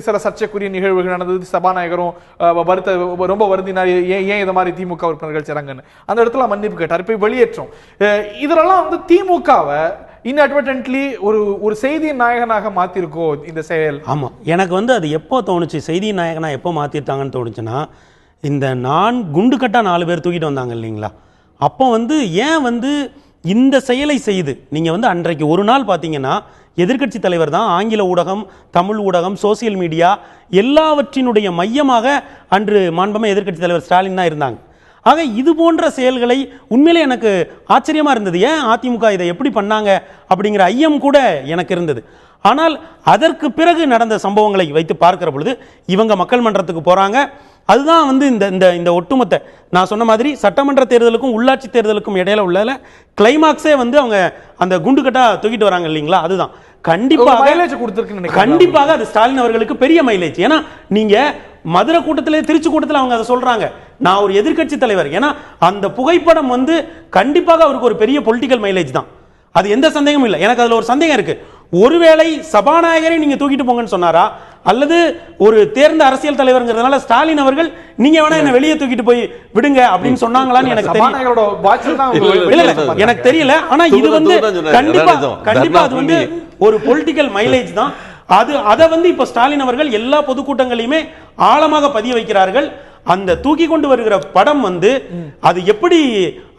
S1: சில சர்ச்சைக்குரிய நிகழ்வுகள் நடந்தது, சபாநாயகரும் ரொம்ப வருந்தினார், ஏன் இந்த மாதிரி திமுக உறுப்பினர்கள் செய்றாங்கன்னு. அந்த இடத்துல மன்னிப்பு கேட்டார். இப்ப வெளியேற்றம், இதெல்லாம் வந்து திமுகவை இன்அட்வர்டன்ட்லி ஒரு செய்தியின் நாயகனாக மாத்திருக்கோ இந்த செயல்?
S2: ஆமா, எனக்கு வந்து அது எப்போ தோணுச்சு, செய்தியின் நாயகனா எப்போ மாத்திருத்தாங்கன்னு தோணுச்சுன்னா, இந்த குண்டு கட்டா 4 பேர் தூக்கிட்டு வந்தாங்க இல்லைங்களா, அப்போ வந்து ஏன் வந்து இந்த செயலை செய்து நீங்க வந்து அன்றைக்கு ஒரு நாள் பார்த்தீங்கன்னா எதிர்க்கட்சி தலைவர் தான் ஆங்கில ஊடகம், தமிழ் ஊடகம், சோசியல் மீடியா எல்லாவற்றினுடைய மையமாக அன்று மாண்புமிகு எதிர்க்கட்சி தலைவர் ஸ்டாலின் தான் இருந்தாங்க. ஆக இது போன்ற செயல்களை உண்மையிலே எனக்கு ஆச்சரியமா இருந்தது. ஏன் அதிமுக இதை எப்படி பண்ணாங்க அப்படிங்கிற ஐயம் கூட எனக்கு இருந்தது. ஆனால் அதற்கு பிறகு நடந்த சம்பவங்களை வைத்து பார்க்கிற பொழுது இவங்க மக்கள் மன்றத்துக்கு போறாங்க. அதுதான் வந்து இந்த ஒட்டுமொத்த நான் சொன்ன மாதிரி சட்டமன்ற தேர்தலுக்கும் உள்ளாட்சி தேர்தலுக்கும் இடையில உள்ள கிளைமாக்ஸே வந்து அவங்க அந்த குண்டு கட்டா தூக்கிட்டு வராங்க இல்லைங்களா. அதுதான் கண்டிப்பாக அது ஸ்டாலின் அவர்களுக்கு பெரிய மைலேஜ். ஏன்னா நீங்க மதுரை கூட்டத்திலே, திருச்சி கூட்டத்தில் அவங்க அதை சொல்றாங்க, நான் ஒரு எதிர்க்கட்சி தலைவர். ஏன்னா அந்த புகைப்படம் வந்து கண்டிப்பாக அவருக்கு ஒரு பெரிய பொலிட்டிக்கல் மைலேஜ் தான், அது எந்த சந்தேகமும் இல்லை. எனக்கு அதுல ஒரு சந்தேகம் இருக்கு, ஒருவேளை சபாநாயகரை நீங்க தூக்கிட்டு போங்கன்னு சொன்னாரா அல்லது ஒரு தேர்ந்த அரசியல் தலைவர்ங்கிறதுனால ஸ்டாலின் அவர்கள் நீங்க வேணா என்ன வெளியே தூக்கிட்டு போய் விடுங்க அப்படின்னு சொன்னாங்களான்னு எனக்கு தெரியல.
S1: சபாநாயகரோட வாட்சில் தான்
S2: இல்ல, எனக்கு தெரியல. ஆனா இது வந்து கண்டிப்பா அது வந்து ஒரு பொலிட்டிக்கல் மைலேஜ் தான். அதை வந்து இப்ப ஸ்டாலின் அவர்கள் எல்லா பொதுக்கூட்டங்களையுமே ஆழமாக பதிய வைக்கிறார்கள். அந்த தூக்கி கொண்டு வருகிற படம் வந்து அது எப்படி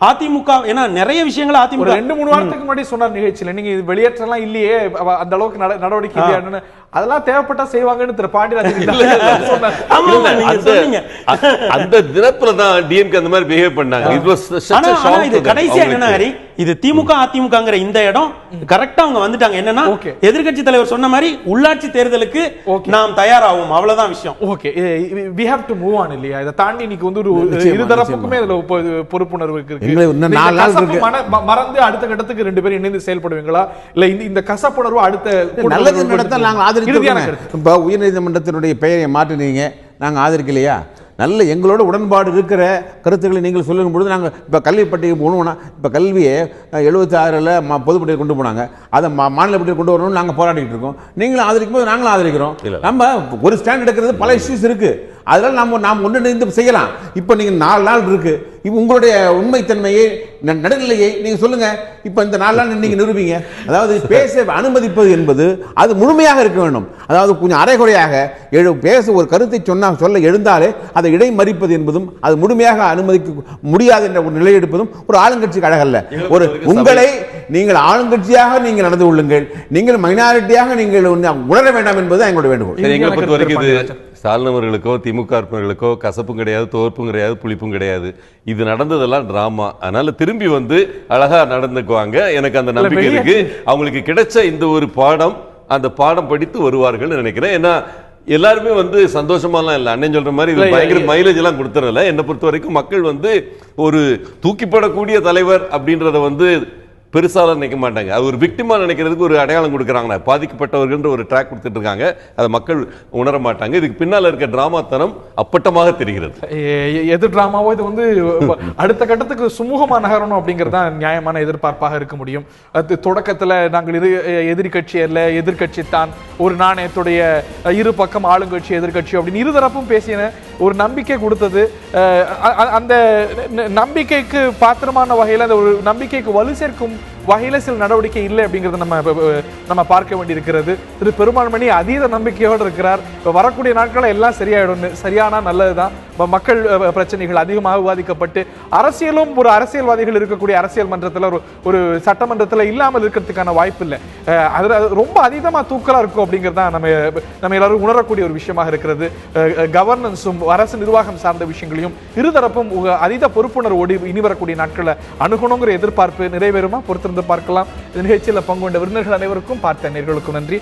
S2: அதிமுக, ஏன்னா நிறைய விஷயங்கள் அதிமுக
S1: 2-3 வாரத்துக்கு முன்னாடி சொன்னார் நிகழ்ச்சியில, நீங்க இது வெளியேற்றலாம் இல்லையே, அந்த அளவுக்கு நடவடிக்கை இல்லையான்னு, அதெல்லாம் தேவைப்பட்டா செய்வாங்கன்னு திரு பாண்டியராஜன்
S5: அந்த தினத்துல தான் டிஎம்கே அந்த மாதிரி பிஹேவ் பண்ணாங்க.
S2: இது கடைசியா என்னன்னா இது திமுக அதிமுகங்கிற இந்த இடம் கரெக்டா அவங்க வந்துட்டாங்க. என்னன்னா எதிர்க்கட்சி தலைவர் சொன்ன மாதிரி உள்ளாட்சி தேர்தலுக்கு நாம் தயாராகும், அவ்வளவுதான் விஷயம்.
S1: Okay, we have to move on இல்லையா? இத தாண்டி இன்னைக்கு வந்து ஒரு இருதரப்புக்குமே இதுல பொறுப்புணர்வு இருக்கு. மறந்து அடுத்த கட்டத்துக்கு 2 பேரும் இணைந்து செயல்படுவீங்களா, இல்ல இந்த கசப்புணர்வு அடுத்த
S4: நல்லது நடத்த நாங்க ஆதரிக்கிறோம். இப்ப உயர்நீதிமன்றத்தினுடைய பெயரை மாற்றினீங்க, நாங்க ஆதரிக்கலையா? நல்ல எங்களோட உடன்பாடு இருக்கிற கருத்துக்களை நீங்கள் சொல்லும் பொழுது நாங்கள் இப்போ கல்வி பட்டியல் போகணும்னா, இப்போ கல்வியை 76ல் பொதுப்பட்டியல் கொண்டு போனாங்க, அதை மாநில பட்டியல் கொண்டு வரணும்னு நாங்கள் போராடிட்டு இருக்கோம். நீங்களும் ஆதரிக்கும் போது நாங்களும் ஆதரிக்கிறோம். நம்ம ஒரு ஸ்டாண்ட் எடுக்கிறது பல இஷ்யூஸ் இருக்கு, அதனால நாம் ஒன்றிணைந்து செய்யலாம். இப்போ நீங்க 4 நாள் இருக்கு, இப்போ உங்களுடைய உண்மைத்தன்மையை நடுநிலையை நீங்க சொல்லுங்க. இப்போ இந்த 4 நாள் நீங்க நிரூபிங்க. அதாவது பேச அனுமதிப்பது என்பது அது முழுமையாக இருக்க வேண்டும். அதாவது கொஞ்சம் அரைகுறையாக பேச ஒரு கருத்தை சொல்ல எழுந்தாலே அதை இடைமறிப்பது என்பதும் அது முழுமையாக அனுமதிக்க முடியாது என்ற ஒரு நிலை எடுப்பதும் ஒரு ஆளுங்கட்சிக்கு அழகல்ல. ஒரு உங்களை நீங்கள் ஆளுங்கட்சியாக நீங்கள் நடந்து கொள்ளுங்கள், நீங்கள் மைனாரிட்டியாக நீங்கள் உணர வேண்டாம் என்பது எங்களுடைய வேண்டுகோள்.
S5: ஸ்டாலின் அவர்களுக்கோ திமுக உறுப்பினர்களுக்கோ கசப்பும் கிடையாது, தோற்பும் கிடையாது, புளிப்பும் கிடையாது. இது நடந்ததெல்லாம் டிராமா. அதனால திரும்பி வந்து அழகா நடந்துக்குவாங்க. எனக்கு அந்த நம்பிக்கை இருக்கு. அவங்களுக்கு கிடைச்ச இந்த ஒரு பாடம், அந்த பாடம் படித்து வருவார்கள் நினைக்கிறேன். ஏன்னா எல்லாருமே வந்து சந்தோஷமாலாம் இல்லை, அண்ணன் சொல்ற மாதிரி இது பயங்கர மைலேஜ் எல்லாம் கொடுத்துறல. என்னை பொறுத்த வரைக்கும் மக்கள் வந்து ஒரு தூக்கிப்படக்கூடிய தலைவர் அப்படின்றத வந்து பெருசால நினைக்க மாட்டாங்க. அது ஒரு விக்டிமா நினைக்கிறதுக்கு ஒரு அடையாளம் கொடுக்குறாங்க. பாதிக்கப்பட்டவர்கள் ஒரு ட்ராக் கொடுத்துட்டு இருக்காங்க, அதை மக்கள் உணர மாட்டாங்க. இதுக்கு பின்னால இருக்க டிராமாத்தனம் அப்பட்டமாக தெரிகிறது.
S1: எது டிராமாவோ இது வந்து அடுத்த கட்டத்துக்கு சுமூகமா நகரணும் அப்படிங்கிறது நியாயமான எதிர்பார்ப்பாக இருக்க முடியும். அது தொடக்கத்தில் நாங்கள் எதிரி கட்சி அல்ல, எதிர்கட்சி தான், ஒரு நாணயத்துடைய இரு பக்கம் ஆளுங்கட்சி எதிர்கட்சி அப்படின்னு இருதரப்பும் பேசின ஒரு நம்பிக்கை கொடுத்தது. அந்த நம்பிக்கைக்கு பாத்திரமான வகையில், அந்த ஒரு நம்பிக்கைக்கு வலு சேர்க்கும் வகையில சில நடவடிக்கை இல்லை அப்படிங்கறத நம்ம பார்க்க வேண்டியிருக்கிறது. திரு பெருமாள்மணி அதீத நம்பிக்கையோடு இருக்கிறார். வரக்கூடிய நாட்களில் எல்லாம் சரியாயிடும், சரியானா நல்லதுதான். மக்கள் பிரச்சனைகள் அதிகமாக விவாதிக்கப்பட்டு அரசியலும் ஒரு அரசியல்வாதிகள் இருக்கக்கூடிய அரசியல் மன்றத்தில் ஒரு சட்டமன்றத்தில் இல்லாமல் இருக்கிறதுக்கான வாய்ப்பு இல்லை. அதுல ரொம்ப அதீதமா தூக்கலா இருக்கும் அப்படிங்கிறதா நம்ம எல்லாரும் உணரக்கூடிய ஒரு விஷயமாக இருக்கிறது. கவர்னன்ஸும் அரசு நிர்வாகம் சார்ந்த விஷயங்களையும் இருதரப்பும் அதீத பொறுப்புணர்வோடு இனி வரக்கூடிய நாட்களை அணுகணுங்கிற எதிர்பார்ப்பு நிறைவேறுமா பொறுத்திருந்து பார்க்கலாம். இந்த நிகழ்ச்சியில் பங்கு கொண்ட விருந்தினர்கள் அனைவருக்கும் பார்த்த நேயர்களுக்கும் நன்றி.